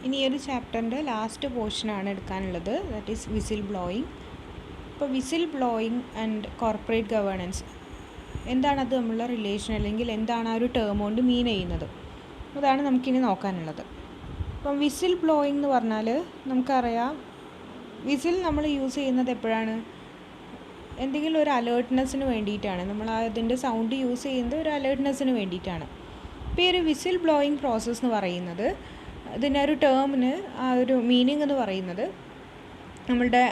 ഇനി ഒരു ചാപ്റ്ററിൻ്റെ ലാസ്റ്റ് പോർഷനാണ് എടുക്കാനുള്ളത്, ദാറ്റ് ഈസ് വിസിൽ ബ്ലോയിങ്. ഇപ്പോൾ whistle blowing and corporate governance എന്താണത് തമ്മിലുള്ള റിലേഷൻ, അല്ലെങ്കിൽ എന്താണ് ആ ഒരു ടേം കൊണ്ട് മീൻ ചെയ്യുന്നത്, അതാണ് നമുക്കിനി നോക്കാനുള്ളത്. അപ്പം വിസിൽ ബ്ലോയിങ് എന്ന് പറഞ്ഞാൽ നമുക്കറിയാം, വിസിൽ നമ്മൾ യൂസ് ചെയ്യുന്നത് എപ്പോഴാണ്? എന്തെങ്കിലും ഒരു അലേർട്ട്നെസ്സിന് വേണ്ടിയിട്ടാണ്. നമ്മൾ അതിൻ്റെ സൗണ്ട് യൂസ് ചെയ്യുന്നത് ഒരു അലേർട്ട്നെസ്സിന് വേണ്ടിയിട്ടാണ്. ഇപ്പോൾ ഈ ഒരു വിസിൽ ബ്ലോയിങ് പ്രോസസ്സ് എന്ന് പറയുന്നത്, ഇതിൻ്റെ ഒരു ടേമിന് ആ ഒരു മീനിങ് എന്ന് പറയുന്നത്, നമ്മളുടെ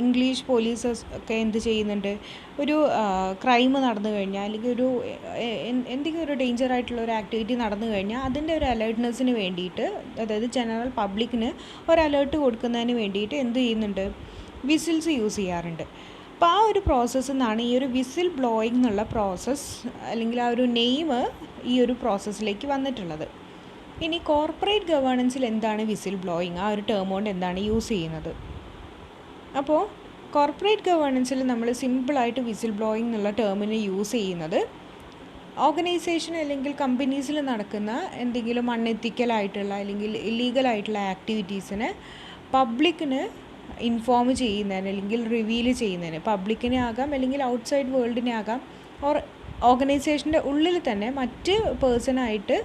ഇംഗ്ലീഷ് പോലീസേഴ്സ് ഒക്കെ എന്ത് ചെയ്യുന്നുണ്ട്, ഒരു ക്രൈം നടന്നു കഴിഞ്ഞാൽ അല്ലെങ്കിൽ ഒരു എന്തെങ്കിലും ഒരു ഡേഞ്ചർ ആയിട്ടുള്ള ഒരു ആക്ടിവിറ്റി നടന്നു കഴിഞ്ഞാൽ അതിൻ്റെ ഒരു അലേർട്ട്നെസ്സിന് വേണ്ടിയിട്ട്, അതായത് ജനറൽ പബ്ലിക്കിന് ഒരു അലേർട്ട് കൊടുക്കുന്നതിന് വേണ്ടിയിട്ട് എന്ത് ചെയ്യുന്നുണ്ട്, വിസിൽസ് യൂസ് ചെയ്യാറുണ്ട്. അപ്പോൾ ആ ഒരു പ്രോസസ്സിൽ നിന്നാണ് ഈ ഒരു വിസിൽ ബ്ലോയിങ് എന്നുള്ള പ്രോസസ്സ്, അല്ലെങ്കിൽ ആ ഒരു നെയിം ഈ ഒരു പ്രോസസ്സിലേക്ക് വന്നിട്ടുള്ളത്. ഇനി കോർപ്പറേറ്റ് ഗവേണൻസിൽ എന്താണ് വിസിൽ ബ്ലോയിങ്, ആ ഒരു ടേം കൊണ്ട് എന്താണ് യൂസ് ചെയ്യുന്നത്? അപ്പോൾ കോർപ്പറേറ്റ് ഗവേണൻസിൽ നമ്മൾ സിമ്പിളായിട്ട് വിസിൽ ബ്ലോയിങ് എന്നുള്ള ടേമിന് യൂസ് ചെയ്യുന്നത്, ഓർഗനൈസേഷൻ അല്ലെങ്കിൽ കമ്പനീസിൽ നടക്കുന്ന എന്തെങ്കിലും അൺഎത്തിക്കലായിട്ടുള്ള അല്ലെങ്കിൽ ഇല്ലീഗലായിട്ടുള്ള ആക്ടിവിറ്റീസിന് പബ്ലിക്കിന് ഇൻഫോം ചെയ്യുന്നതിന് അല്ലെങ്കിൽ റിവീൽ ചെയ്യുന്നതിന്, പബ്ലിക്കിനെ ആകാം അല്ലെങ്കിൽ ഔട്ട്സൈഡ് വേൾഡിനെ ആകാം, ഓർ ഓർഗനൈസേഷൻ്റെ ഉള്ളിൽ തന്നെ മറ്റ് പേഴ്സണായിട്ട്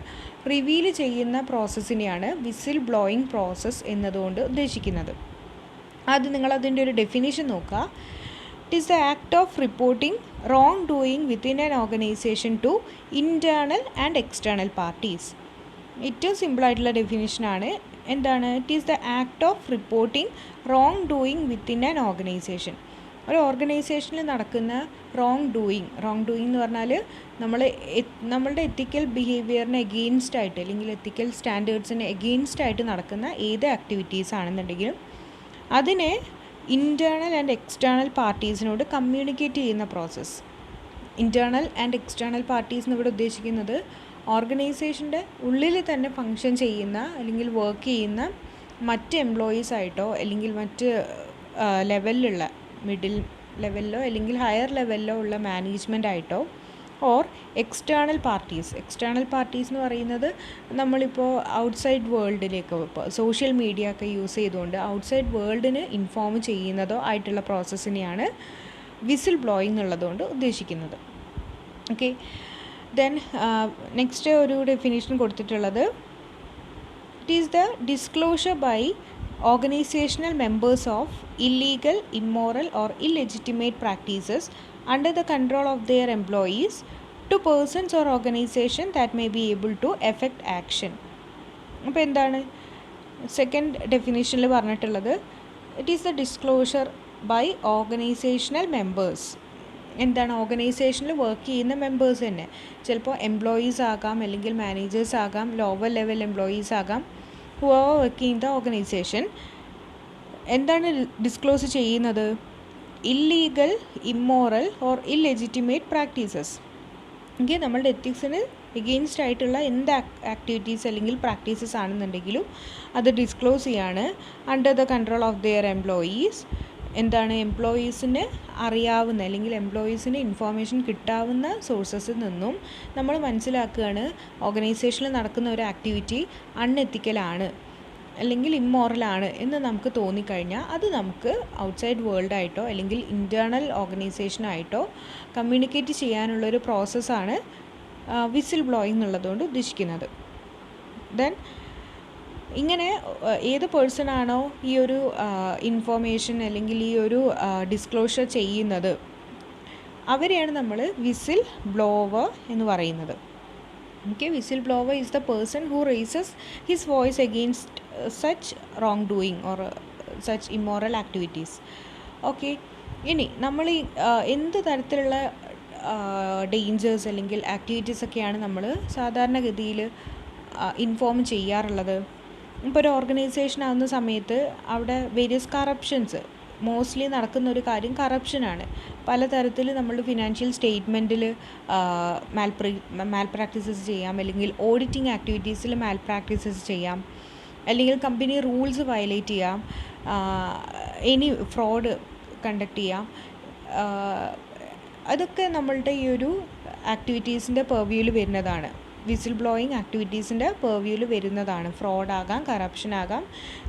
റിവീൽ ചെയ്യുന്ന പ്രോസസ്സിനെയാണ് വിസിൽ ബ്ലോയിങ് പ്രോസസ്സ് എന്നതുകൊണ്ട് ഉദ്ദേശിക്കുന്നത്. ആദ്യം നിങ്ങളതിൻ്റെ ഒരു ഡെഫിനിഷൻ നോക്കുക. It is the act of reporting wrongdoing within an organization to internal and external parties. ഏറ്റവും സിമ്പിളായിട്ടുള്ള ഡെഫിനിഷനാണ്. എന്താണ്? It is the act of reporting wrongdoing within an organization. ഒരു ഓർഗനൈസേഷനിൽ നടക്കുന്ന റോങ് ഡൂയിങ് എന്ന് പറഞ്ഞാൽ നമ്മളുടെ എത്തിക്കൽ ബിഹേവിയറിന് എഗെയിൻസ്റ്റ് ആയിട്ട് അല്ലെങ്കിൽ എത്തിക്കൽ സ്റ്റാൻഡേർഡ്സിന് എഗെയിൻസ്റ്റ് ആയിട്ട് നടക്കുന്ന ഏത് ആക്ടിവിറ്റീസ് ആണെന്നുണ്ടെങ്കിലും അതിനെ ഇൻറ്റേർണൽ ആൻഡ് എക്സ്റ്റേണൽ പാർട്ടീസിനോട് കമ്മ്യൂണിക്കേറ്റ് ചെയ്യുന്ന process. Internal and external parties എന്നിവിടെ ഉദ്ദേശിക്കുന്നത് ഓർഗനൈസേഷൻ്റെ ഉള്ളിൽ തന്നെ ഫങ്ഷൻ ചെയ്യുന്ന അല്ലെങ്കിൽ വർക്ക് ചെയ്യുന്ന മറ്റ് എംപ്ലോയീസ് ആയിട്ടോ അല്ലെങ്കിൽ മറ്റ് ലെവലിലുള്ള മിഡിൽ ലെവലിലോ അല്ലെങ്കിൽ ഹയർ ലെവലിലോ ഉള്ള മാനേജ്മെൻ്റ് ആയിട്ടോ, ഓർ എക്സ്റ്റേണൽ പാർട്ടീസ് എന്ന് പറയുന്നത് നമ്മളിപ്പോൾ ഔട്ട്സൈഡ് വേൾഡിലേക്ക് ഇപ്പോൾ സോഷ്യൽ മീഡിയ ഒക്കെ യൂസ് ചെയ്തുകൊണ്ട് ഔട്ട്സൈഡ് വേൾഡിന് ഇൻഫോം ചെയ്യുന്നതോ ആയിട്ടുള്ള പ്രോസസ്സിനെയാണ് വിസിൽ ബ്ലോയിങ് എന്നുള്ളതുകൊണ്ട് ഉദ്ദേശിക്കുന്നത്. ഓക്കെ, ദെൻ നെക്സ്റ്റ് ഒരു ഡെഫിനേഷൻ കൊടുത്തിട്ടുള്ളത്, it is the disclosure by organizational members of illegal, immoral or illegitimate practices under the control of their employees to persons or organization that may be able to effect action. അപ്പോൾ എന്താണ് second ഡെഫിനേഷനിൽ പറഞ്ഞിട്ടുള്ളത്? It is the disclosure by organizational members. എന്താണ്? ഓർഗനൈസേഷനിൽ work ചെയ്യുന്ന members തന്നെ, ചിലപ്പോൾ employees ആകാം അല്ലെങ്കിൽ മാനേജേഴ്സ് ആകാം, ലോവർ ലെവൽ എംപ്ലോയീസ് ആകാം, whoever working in the organization. എന്താണ് ഡിസ്ക്ലോസ് ചെയ്യുന്നത്? Illegal, immoral or illegitimate practices. എങ്കിൽ നമ്മളുടെ എത്തിക്സിന് എഗെയിൻസ്റ്റ് ആയിട്ടുള്ള എന്ത് ആക്ടിവിറ്റീസ് അല്ലെങ്കിൽ പ്രാക്ടീസസ് ആണെന്നുണ്ടെങ്കിലും അത് ഡിസ്ക്ലോസ് ചെയ്യാണ് under the control of their employees. എന്താണ്? എംപ്ലോയീസിന് അറിയാവുന്ന അല്ലെങ്കിൽ എംപ്ലോയീസിന് ഇൻഫോർമേഷൻ കിട്ടാവുന്ന സോഴ്സസിൽ നിന്നും നമ്മൾ മനസ്സിലാക്കുകയാണ് ഓർഗനൈസേഷനിൽ നടക്കുന്ന ഒരു ആക്ടിവിറ്റി അൺഎത്തിക്കലാണ് അല്ലെങ്കിൽ ഇമ്മോറലാണ് എന്ന് നമുക്ക് തോന്നിക്കഴിഞ്ഞാൽ അത് നമുക്ക് ഔട്ട്സൈഡ് വേൾഡായിട്ടോ അല്ലെങ്കിൽ ഇൻറ്റേർണൽ ഓർഗനൈസേഷനായിട്ടോ കമ്മ്യൂണിക്കേറ്റ് ചെയ്യാനുള്ളൊരു പ്രോസസ്സാണ് വിസിൽ ബ്ലോയിങ് എന്നുള്ളതുകൊണ്ട് ഉദ്ദേശിക്കുന്നത്. ദെൻ ഇങ്ങനെ ഏത് പേഴ്സണാണോ ഈ ഒരു ഇൻഫോർമേഷൻ അല്ലെങ്കിൽ ഈ ഒരു ഡിസ്ക്ലോഷർ ചെയ്യുന്നത് അവരെയാണ് നമ്മൾ വിസിൽ ബ്ലോവർ എന്ന് പറയുന്നത്. Okay, whistle blower is the person who races his voice against such wrong doing or such immoral activities. Okay, ഇനി നമ്മൾ ഈ എന്ത് തരത്തിലുള്ള ഡേഞ്ചേഴ്സ് അല്ലെങ്കിൽ ആക്ടിവിറ്റീസൊക്കെയാണ് നമ്മൾ സാധാരണഗതിയിൽ ഇൻഫോം ചെയ്യാറുള്ളത്? ഇപ്പോൾ ഒരു ഓർഗനൈസേഷൻ ആകുന്ന സമയത്ത് അവിടെ വേരിയസ് കറപ്ഷൻസ്, മോസ്റ്റ്ലി നടക്കുന്ന ഒരു കാര്യം കറപ്ഷനാണ്. പലതരത്തിൽ നമ്മൾ ഫിനാൻഷ്യൽ സ്റ്റേറ്റ്മെൻറ്റിൽ മാൽ പ്രാക്ടീസസ് ചെയ്യാം, അല്ലെങ്കിൽ ഓഡിറ്റിംഗ് ആക്ടിവിറ്റീസിൽ മാൽ പ്രാക്ടീസസ് ചെയ്യാം, അല്ലെങ്കിൽ കമ്പനി റൂൾസ് വയലേറ്റ് ചെയ്യാം, എനി ഫ്രോഡ് കണ്ടക്ട് ചെയ്യാം. അതൊക്കെ നമ്മളുടെ ഈ ഒരു ആക്ടിവിറ്റീസിൻ്റെ പെർവ്യൂവിൽ വരുന്നതാണ്. വിസിൽ ബ്ലോയിങ് ആക്ടിവിറ്റീസിൻ്റെ പെർവ്യൂവിൽ വരുന്നതാണ്. ഫ്രോഡാകാം, കറപ്ഷൻ ആകാം,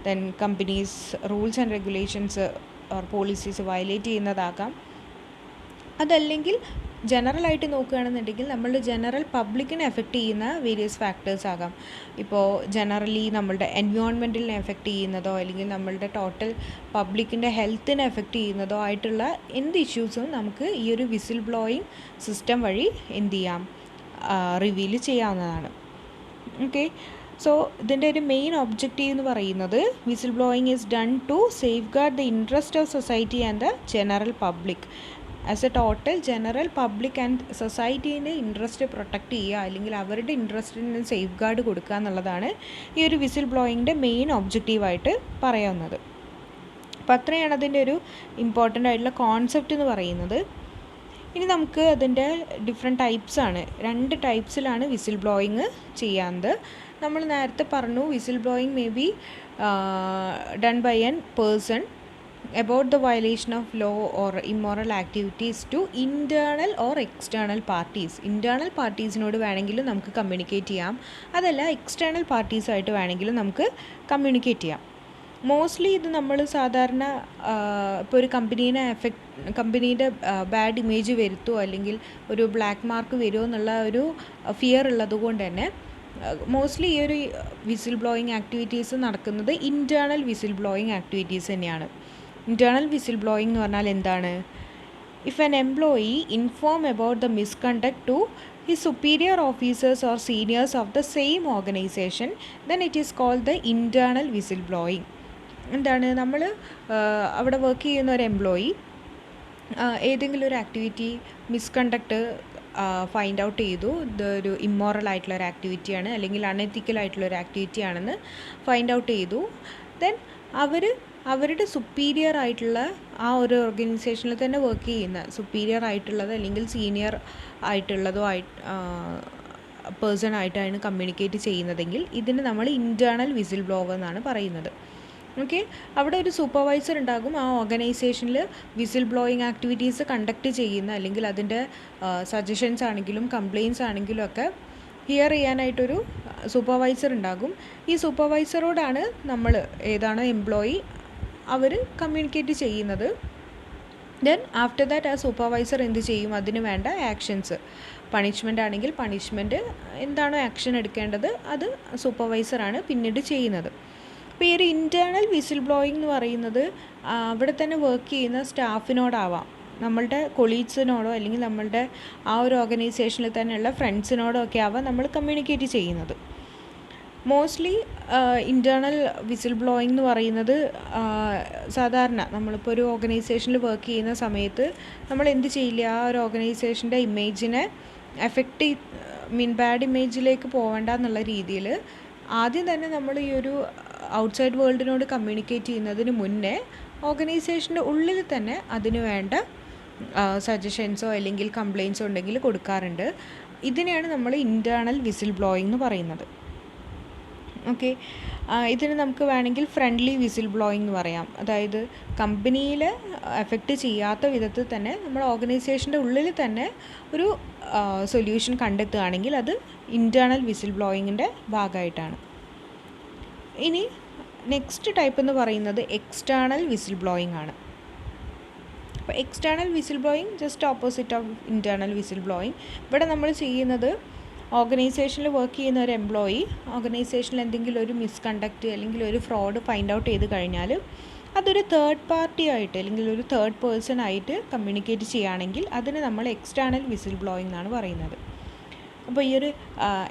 then companies rules and regulations or policies violate ചെയ്യുന്നതാകാം. അതല്ലെങ്കിൽ ജനറലായിട്ട് നോക്കുകയാണെന്നുണ്ടെങ്കിൽ നമ്മളുടെ ജനറൽ പബ്ലിക്കിനെ എഫക്റ്റ് ചെയ്യുന്ന വേരിയസ് ഫാക്ടേഴ്സ് ആകാം. ഇപ്പോൾ ജനറലി നമ്മളുടെ എൻവയോൺമെൻറ്റിനെ എഫക്റ്റ് ചെയ്യുന്നതോ അല്ലെങ്കിൽ നമ്മളുടെ ടോട്ടൽ പബ്ലിക്കിൻ്റെ ഹെൽത്തിനെ എഫക്റ്റ് ചെയ്യുന്നതോ ആയിട്ടുള്ള എന്ത് ഇഷ്യൂസും നമുക്ക് ഈ ഒരു വിസിൽ ബ്ലോയിങ് സിസ്റ്റം വഴി എന്ത് ചെയ്യാം, റിവീൽ ചെയ്യാവുന്നതാണ്. ഓക്കെ, സോ ഇതിൻ്റെ ഒരു മെയിൻ ഒബ്ജക്റ്റീവ് എന്ന് പറയുന്നത് whistle blowing is done to safeguard the interest of society and the general public. As a total general public and സൊസൈറ്റീൻ്റെ ഇൻട്രസ്റ്റ് പ്രൊട്ടക്റ്റ് ചെയ്യുക അല്ലെങ്കിൽ അവരുടെ ഇൻട്രസ്റ്റിന് സേഫ് ഗാർഡ് കൊടുക്കുക എന്നുള്ളതാണ് ഈ ഒരു വിസിൽ ബ്ലോയിങ്ങിൻ്റെ മെയിൻ ഒബ്ജക്റ്റീവായിട്ട് പറയാവുന്നത്. അപ്പോൾ അത്രയാണ് അതിൻ്റെ ഒരു ഇമ്പോർട്ടൻ്റ് ആയിട്ടുള്ള കോൺസെപ്റ്റ് എന്ന് പറയുന്നത്. ഇനി നമുക്ക് അതിൻ്റെ ഡിഫറെൻറ്റ് ടൈപ്സാണ്, 2 ടൈപ്സിലാണ് വിസിൽ ബ്ലോയിങ് ചെയ്യാവുന്നത്. നമ്മൾ നേരത്തെ പറഞ്ഞു whistle blowing may be done by an person about the violation of law or immoral activities to internal or external parties. internal parties-നോട് വേണമെങ്കിലും നമുക്ക് കമ്മ്യൂണിക്കേറ്റ് ചെയ്യാം, അതല്ല എക്സ്റ്റേണൽ പാർട്ടീസായിട്ട് വേണമെങ്കിലും നമുക്ക് കമ്മ്യൂണിക്കേറ്റ് ചെയ്യാം. മോസ്റ്റ്ലി ഇത് നമ്മൾ സാധാരണ ഇപ്പോൾ ഒരു കമ്പനീൻ്റെ ബാഡ് ഇമേജ് വരുത്തുമോ അല്ലെങ്കിൽ ഒരു ബ്ലാക്ക് മാർക്ക് വരുമോ എന്നുള്ള ഒരു ഫിയർ ഉള്ളത് കൊണ്ട് തന്നെ മോസ്റ്റ്ലി ഈ ഒരു വിസിൽ ബ്ലോയിങ് ആക്ടിവിറ്റീസ് നടക്കുന്നത് ഇൻറ്റേർണൽ വിസിൽ ബ്ലോയിങ് ആക്ടിവിറ്റീസ് തന്നെയാണ്. ഇൻറ്റേർണൽ വിസിൽ ബ്ലോയിങ് എന്ന് പറഞ്ഞാൽ എന്താണ്? If an employee inform about the misconduct to his superior officers or seniors of the same organization then it is called the internal whistle blowing. എന്താണ്, നമ്മൾ അവിടെ work ചെയ്യുന്ന ഒരു employee ഏതെങ്കിലും ഒരു ആക്ടിവിറ്റി മിസ്കണ്ടക്ട് ഫൈൻഡ് ഔട്ട് ചെയ്തു, ഇതൊരു immoral ആയിട്ടുള്ളൊരു ആക്ടിവിറ്റിയാണ് അല്ലെങ്കിൽ അൺഎത്തിക്കൽ ആയിട്ടുള്ളൊരു ആക്ടിവിറ്റി ആണെന്ന് ഫൈൻഡ് ഔട്ട് ചെയ്തു. ദെൻ അവരുടെ സുപ്പീരിയർ ആയിട്ടുള്ള ആ ഒരു ഓർഗനൈസേഷനിൽ തന്നെ വർക്ക് ചെയ്യുന്ന സുപ്പീരിയർ ആയിട്ടുള്ളത് അല്ലെങ്കിൽ സീനിയർ ആയിട്ടുള്ളതോ പേഴ്സൺ ആയിട്ടാണ് കമ്മ്യൂണിക്കേറ്റ് ചെയ്യുന്നതെങ്കിൽ ഇതിന് നമ്മൾ ഇൻറ്റേർണൽ വിസിൽ ബ്ലോവർ എന്നാണ് പറയുന്നത്. ഓക്കെ, അവിടെ ഒരു സൂപ്പർവൈസർ ഉണ്ടാകും ആ ഓർഗനൈസേഷനിൽ വിസിൽ ബ്ലോയിങ് ആക്ടിവിറ്റീസ് കണ്ടക്ട് ചെയ്യുന്ന അല്ലെങ്കിൽ അതിൻ്റെ സജഷൻസ് ആണെങ്കിലും കംപ്ലയിൻസ് ആണെങ്കിലും ഒക്കെ ഹിയർ ചെയ്യാനായിട്ടൊരു സൂപ്പർവൈസർ ഉണ്ടാകും. ഈ സൂപ്പർവൈസറോടാണ് നമ്മൾ ഏതാണോ എംപ്ലോയി അവർ കമ്മ്യൂണിക്കേറ്റ് ചെയ്യുന്നത്. ദെൻ ആഫ്റ്റർ ദാറ്റ് ആ സൂപ്പർവൈസർ എന്ത് ചെയ്യും, അതിന് വേണ്ട ആക്ഷൻസ്, പണിഷ്മെൻ്റ് ആണെങ്കിൽ പണിഷ്മെൻറ്റ് എന്താണോ ആക്ഷൻ എടുക്കേണ്ടത് അത് സൂപ്പർവൈസറാണ് പിന്നീട് ചെയ്യുന്നത്. അപ്പോൾ ഈ ഒരു ഇൻറ്റേർണൽ വിസിൽ ബ്ലോയിങ് എന്ന് പറയുന്നത് അവിടെ തന്നെ വർക്ക് ചെയ്യുന്ന സ്റ്റാഫിനോടാവാം, നമ്മളുടെ കൊളീഗ്സിനോടോ അല്ലെങ്കിൽ നമ്മളുടെ ആ ഒരു ഓർഗനൈസേഷനിൽ തന്നെയുള്ള ഫ്രണ്ട്സിനോടോ ഒക്കെ ആവാം നമ്മൾ കമ്മ്യൂണിക്കേറ്റ് ചെയ്യുന്നത്. മോസ്റ്റ്ലി ഇൻറ്റേർണൽ വിസിൽ ബ്ലോയിങ് എന്ന് പറയുന്നത് സാധാരണ നമ്മളിപ്പോൾ ഒരു ഓർഗനൈസേഷനിൽ വർക്ക് ചെയ്യുന്ന സമയത്ത് നമ്മൾ എന്ത് ചെയ്യില്ല, ആ ഒരു ഓർഗനൈസേഷൻ്റെ ഇമേജിനെ എഫക്റ്റ് ബാഡ് ഇമേജിലേക്ക് പോകണ്ട എന്നുള്ള രീതിയിൽ ആദ്യം തന്നെ നമ്മൾ ഈ ഒരു ഔട്ട്സൈഡ് വേൾഡിനോട് കമ്മ്യൂണിക്കേറ്റ് ചെയ്യുന്നതിന് മുന്നേ ഓർഗനൈസേഷൻ്റെ ഉള്ളിൽ തന്നെ അതിന് വേണ്ട സജഷൻസോ അല്ലെങ്കിൽ കംപ്ലയിൻസോ ഉണ്ടെങ്കിൽ കൊടുക്കാറുണ്ട്. ഇതിനെയാണ് നമ്മൾ ഇൻറ്റേർണൽ വിസിൽ ബ്ലോയിങ് എന്ന് പറയുന്നത്. ഓക്കെ, ഇതിന് നമുക്ക് വേണമെങ്കിൽ ഫ്രണ്ട്ലി വിസിൽ ബ്ലോയിങ് എന്ന് പറയാം. അതായത് കമ്പനിയിൽ എഫക്റ്റ് ചെയ്യാത്ത വിധത്തിൽ തന്നെ നമ്മൾ ഓർഗനൈസേഷൻ്റെ ഉള്ളിൽ തന്നെ ഒരു സൊല്യൂഷൻ കണ്ടെത്തുകയാണെങ്കിൽ അത് ഇൻറ്റേർണൽ വിസിൽ ബ്ലോയിങ്ങിൻ്റെ ഭാഗമായിട്ടാണ്. ഇനി നെക്സ്റ്റ് ടൈപ്പ് എന്ന് പറയുന്നത് എക്സ്റ്റേണൽ വിസിൽ ബ്ലോയിങ് ആണ്. അപ്പോൾ external whistle blowing just opposite of internal whistle blowing. ഇവിടെ നമ്മൾ ചെയ്യുന്നത് ഓർഗനൈസേഷനിൽ വർക്ക് ചെയ്യുന്ന ഒരു എംപ്ലോയി ഓർഗനൈസേഷനിൽ എന്തെങ്കിലും ഒരു മിസ്കണ്ടക്റ്റ് അല്ലെങ്കിൽ ഒരു ഫ്രോഡ് ഫൈൻഡ് ഔട്ട് ചെയ്ത് കഴിഞ്ഞാൽ അതൊരു തേർഡ് പാർട്ടി ആയിട്ട് അല്ലെങ്കിൽ ഒരു തേർഡ് പേഴ്സൺ ആയിട്ട് കമ്മ്യൂണിക്കേറ്റ് ചെയ്യുകയാണെങ്കിൽ അതിന് നമ്മൾ എക്സ്റ്റേണൽ വിസിൽ ബ്ലോയിങ് എന്നാണ് പറയുന്നത്. അപ്പോൾ ഈ ഒരു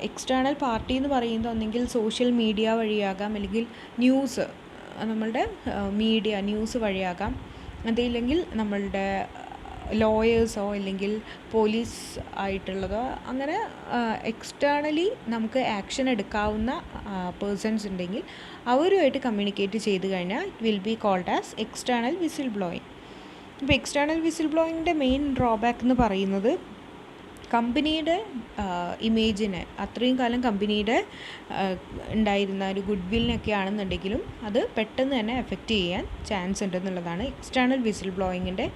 എക്സ്റ്റേണൽ പാർട്ടി എന്ന് പറയുന്നത് ഒന്നെങ്കിൽ സോഷ്യൽ മീഡിയ വഴിയാകാം അല്ലെങ്കിൽ ന്യൂസ്, നമ്മളുടെ മീഡിയ ന്യൂസ് വഴിയാകാം, അതില്ലെങ്കിൽ നമ്മളുടെ ലോയേഴ്സോ അല്ലെങ്കിൽ പോലീസ് ആയിട്ടുള്ളതോ അങ്ങനെ എക്സ്റ്റേണലി നമുക്ക് ആക്ഷൻ എടുക്കാവുന്ന പേഴ്സൺസ് ഉണ്ടെങ്കിൽ അവരുമായിട്ട് കമ്മ്യൂണിക്കേറ്റ് ചെയ്ത് കഴിഞ്ഞാൽ it will be called as external whistle blowing. ഇപ്പോൾ എക്സ്റ്റേണൽ വിസിൽ ബ്ലോയിങ്ങിൻ്റെ മെയിൻ ഡ്രോബാക്ക് എന്ന് പറയുന്നത് കമ്പനിയുടെ ഇമേജിനെ അത്രയും കാലം കമ്പനിയുടെ ഉണ്ടായിരുന്ന ഒരു ഗുഡ് വില്ലിനൊക്കെ ആണെന്നുണ്ടെങ്കിലും അത് പെട്ടെന്ന് തന്നെ എഫക്റ്റ് ചെയ്യാൻ ചാൻസ് ഉണ്ടെന്നുള്ളതാണ് എക്സ്റ്റേണൽ വിസിൽ ബ്ലോയിങ്ങിൻ്റെ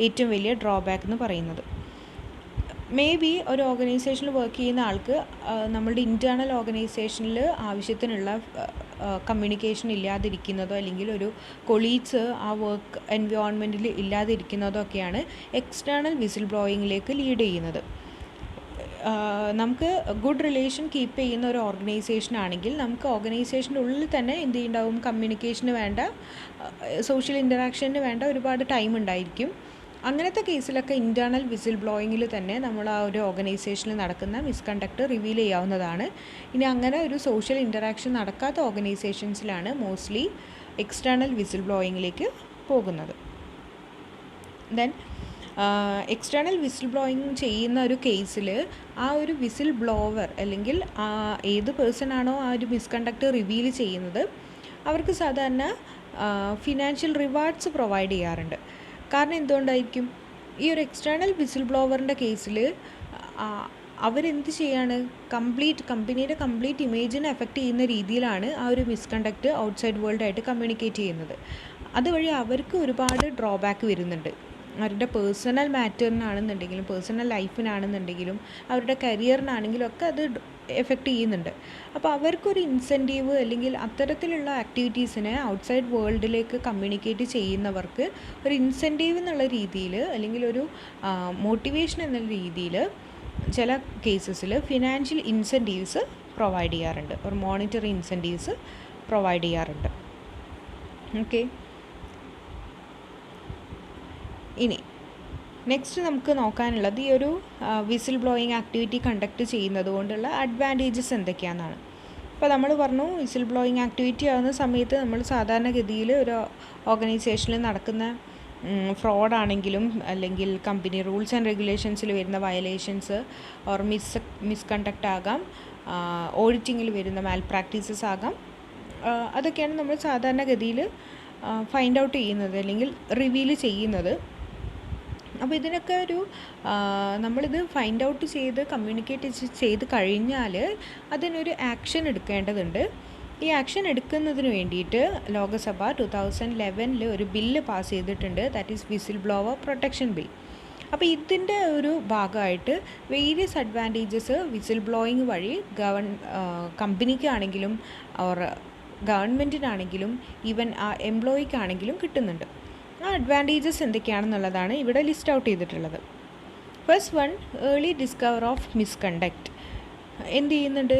ഏറ്റവും വലിയ ഡ്രോബാക്ക് എന്ന് പറയുന്നത്. മേ ബി ഒരു ഓർഗനൈസേഷനിൽ വർക്ക് ചെയ്യുന്ന ആൾക്ക് നമ്മളുടെ ഇൻറ്റേർണൽ ഓർഗനൈസേഷനിൽ ആവശ്യത്തിനുള്ള കമ്മ്യൂണിക്കേഷൻ ഇല്ലാതിരിക്കുന്നതോ അല്ലെങ്കിൽ ഒരു കൊളീഗ്സ് ആ വർക്ക് എൻവയോൺമെൻറ്റിൽ ഇല്ലാതിരിക്കുന്നതോ ഒക്കെയാണ് എക്സ്റ്റേണൽ വിസിൽ ബ്ലോയിങ്ങിലേക്ക് ലീഡ് ചെയ്യുന്നത്. നമുക്ക് ഗുഡ് റിലേഷൻ കീപ്പ് ചെയ്യുന്ന ഒരു ഓർഗനൈസേഷൻ ആണെങ്കിൽ നമുക്ക് ഓർഗനൈസേഷൻ്റെ ഉള്ളിൽ തന്നെ എന്ത് ചെയ്യുന്നുണ്ടാവും, കമ്മ്യൂണിക്കേഷന് വേണ്ട, സോഷ്യൽ ഇൻറ്ററാക്ഷന് വേണ്ട ഒരുപാട് ടൈം ഉണ്ടായിരിക്കും. അങ്ങനത്തെ കേസിലൊക്കെ ഇൻറ്റേർണൽ വിസിൽ ബ്ലോയിങ്ങിൽ തന്നെ നമ്മൾ ആ ഒരു ഓർഗനൈസേഷനിൽ നടക്കുന്ന മിസ്കണ്ടക്ട് റിവീൽ ചെയ്യാവുന്നതാണ്. ഇനി അങ്ങനെ ഒരു സോഷ്യൽ ഇൻറ്ററാക്ഷൻ നടക്കാത്ത ഓർഗനൈസേഷൻസിലാണ് മോസ്റ്റ്ലി എക്സ്റ്റേണൽ വിസിൽ ബ്ലോയിങ്ങിലേക്ക് പോകുന്നത്. ദെൻ എക്സ്റ്റേണൽ വിസിൽ ബ്ലോയിങ് ചെയ്യുന്ന ഒരു കേസിൽ ആ ഒരു വിസിൽ ബ്ലോവർ അല്ലെങ്കിൽ ഏത് പേഴ്സൺ ആണോ ആ ഒരു മിസ്കണ്ടക്ട് റിവീൽ ചെയ്യുന്നത് അവർക്ക് സാധാരണ ഫിനാൻഷ്യൽ റിവാർഡ്സ് പ്രൊവൈഡ് ചെയ്യാറുണ്ട്. കാരണം എന്തുകൊണ്ടായിരിക്കും? ഈ ഒരു എക്സ്റ്റേണൽ വിസിൽ ബ്ലോവറിൻ്റെ കേസിൽ അവരെന്ത് ചെയ്യാണ്, കമ്പനിയുടെ കംപ്ലീറ്റ് ഇമേജിനെ എഫക്റ്റ് ചെയ്യുന്ന രീതിയിലാണ് ആ ഒരു മിസ്കണ്ടക്ട് ഔട്ട്സൈഡ് വേൾഡായിട്ട് കമ്മ്യൂണിക്കേറ്റ് ചെയ്യുന്നത്. അതുവഴി അവർക്ക് ഒരുപാട് ഡ്രോബാക്ക് വരുന്നുണ്ട്. അവരുടെ പേഴ്സണൽ മാറ്ററിനാണെന്നുണ്ടെങ്കിലും പേഴ്സണൽ ലൈഫിനാണെന്നുണ്ടെങ്കിലും അവരുടെ കരിയറിനാണെങ്കിലും ഒക്കെ അത് എഫക്റ്റ് ചെയ്യുന്നുണ്ട്. അപ്പോൾ അവർക്കൊരു ഇൻസെൻറ്റീവ് അല്ലെങ്കിൽ അത്തരത്തിലുള്ള ആക്ടിവിറ്റീസിനെ ഔട്ട്സൈഡ് വേൾഡിലേക്ക് കമ്മ്യൂണിക്കേറ്റ് ചെയ്യുന്നവർക്ക് ഒരു ഇൻസെൻറ്റീവ് എന്നുള്ള രീതിയിൽ അല്ലെങ്കിൽ ഒരു മോട്ടിവേഷൻ എന്നുള്ള രീതിയിൽ ചില കേസസിൽ ഫിനാൻഷ്യൽ ഇൻസെൻറ്റീവ്സ് പ്രൊവൈഡ് ചെയ്യാറുണ്ട്, ഒരു മോണിറ്ററി ഇൻസെൻറ്റീവ്സ് പ്രൊവൈഡ് ചെയ്യാറുണ്ട്. ഓക്കെ, ഇനി നെക്സ്റ്റ് നമുക്ക് നോക്കാനുള്ളത് ഈ ഒരു വിസിൽ ബ്ലോയിങ് ആക്ടിവിറ്റി കണ്ടക്ട് ചെയ്യുന്നത് കൊണ്ടുള്ള അഡ്വാൻറ്റേജസ് എന്തൊക്കെയാണെന്നാണ്. അപ്പോൾ നമ്മൾ പറഞ്ഞു, വിസിൽ ബ്ലോയിങ് ആക്ടിവിറ്റി ആകുന്ന സമയത്ത് നമ്മൾ സാധാരണഗതിയിൽ ഒരു ഓർഗനൈസേഷനിൽ നടക്കുന്ന ഫ്രോഡാണെങ്കിലും അല്ലെങ്കിൽ കമ്പനി റൂൾസ് ആൻഡ് റെഗുലേഷൻസിൽ വരുന്ന വയലേഷൻസ് ഓർ മിസ്കണ്ടക്റ്റ് ആകാം, ഓഡിറ്റിങ്ങിൽ വരുന്ന മാൽ പ്രാക്ടീസസ് ആകാം, അതൊക്കെയാണ് നമ്മൾ സാധാരണഗതിയിൽ ഫൈൻഡ് ഔട്ട് ചെയ്യുന്നത് അല്ലെങ്കിൽ റിവീൽ ചെയ്യുന്നത്. അപ്പോൾ ഇതിനൊക്കെ ഒരു നമ്മളിത് ഫൈൻഡ് ഔട്ട് ചെയ്ത് കമ്മ്യൂണിക്കേറ്റ് ചെയ്ത് കഴിഞ്ഞാൽ അതിനൊരു ആക്ഷൻ എടുക്കേണ്ടതുണ്ട്. ഈ ആക്ഷൻ എടുക്കുന്നതിന് വേണ്ടിയിട്ട് ലോകസഭ 2011 ഒരു ബില്ല് പാസ് ചെയ്തിട്ടുണ്ട്, that is whistle blower protection bill. അപ്പോൾ ഇതിൻ്റെ ഒരു ഭാഗമായിട്ട് വേരിയസ് അഡ്വാൻറ്റേജസ് വിസിൽ ബ്ലോയിങ് വഴി കമ്പനിക്കാണെങ്കിലും ഓർ ഗവൺമെൻറ്റിനാണെങ്കിലും ഈവൻ ആ എംപ്ലോയിക്കാണെങ്കിലും കിട്ടുന്നുണ്ട്. ആ അഡ്വാൻറ്റേജസ് എന്തൊക്കെയാണെന്നുള്ളതാണ് ഇവിടെ ലിസ്റ്റ് ഔട്ട് ചെയ്തിട്ടുള്ളത്. First one, early discover of misconduct. എന്ത് ചെയ്യുന്നുണ്ട്,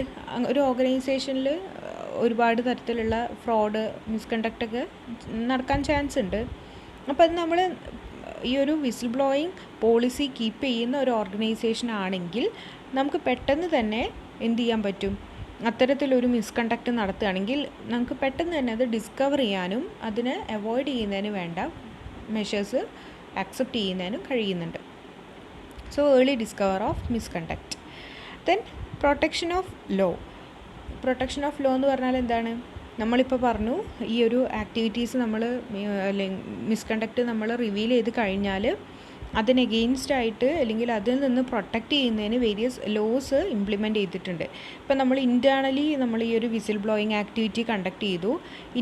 ഒരു ഓർഗനൈസേഷനിൽ ഒരുപാട് തരത്തിലുള്ള ഫ്രോഡ് മിസ്കണ്ടക്റ്റൊക്കെ നടക്കാൻ ചാൻസ് ഉണ്ട്. അപ്പോൾ അത് നമ്മൾ ഈ ഒരു വിസിൽ ബ്ലോയിങ് പോളിസി കീപ്പ് ചെയ്യുന്ന ഒരു ഓർഗനൈസേഷൻ ആണെങ്കിൽ നമുക്ക് പെട്ടെന്ന് തന്നെ എന്ത് ചെയ്യാൻ പറ്റും, അത്തരത്തിലൊരു മിസ്കണ്ടക്റ്റ് നടത്തുകയാണെങ്കിൽ നമുക്ക് പെട്ടെന്ന് തന്നെ അത് ഡിസ്കവർ ചെയ്യാനും അതിനെ അവോയ്ഡ് ചെയ്യുന്നതിന് വേണ്ട മെഷേഴ്സ് ആക്സെപ്റ്റ് ചെയ്യുന്നതിനും കഴിയുന്നുണ്ട്. So early discover of misconduct. Then protection of law. Protection of law എന്ന് പറഞ്ഞാൽ എന്താണ്? നമ്മളിപ്പോൾ പറഞ്ഞു, ഈ ഒരു ആക്ടിവിറ്റീസ് നമ്മൾ മിസ്കണ്ടക്റ്റ് നമ്മൾ റിവീൽ ചെയ്ത് കഴിഞ്ഞാൽ അതിന് എഗെയിൻസ്റ്റായിട്ട് അല്ലെങ്കിൽ അതിൽ നിന്ന് പ്രൊട്ടക്റ്റ് ചെയ്യുന്നതിന് വേരിയസ് ലോസ് ഇംപ്ലിമെൻറ്റ് ചെയ്തിട്ടുണ്ട്. ഇപ്പോൾ നമ്മൾ ഇൻറ്റേർണലി നമ്മൾ ഈ ഒരു വിസിൽ ബ്ലോയിങ് ആക്ടിവിറ്റി കണ്ടക്ട് ചെയ്തു,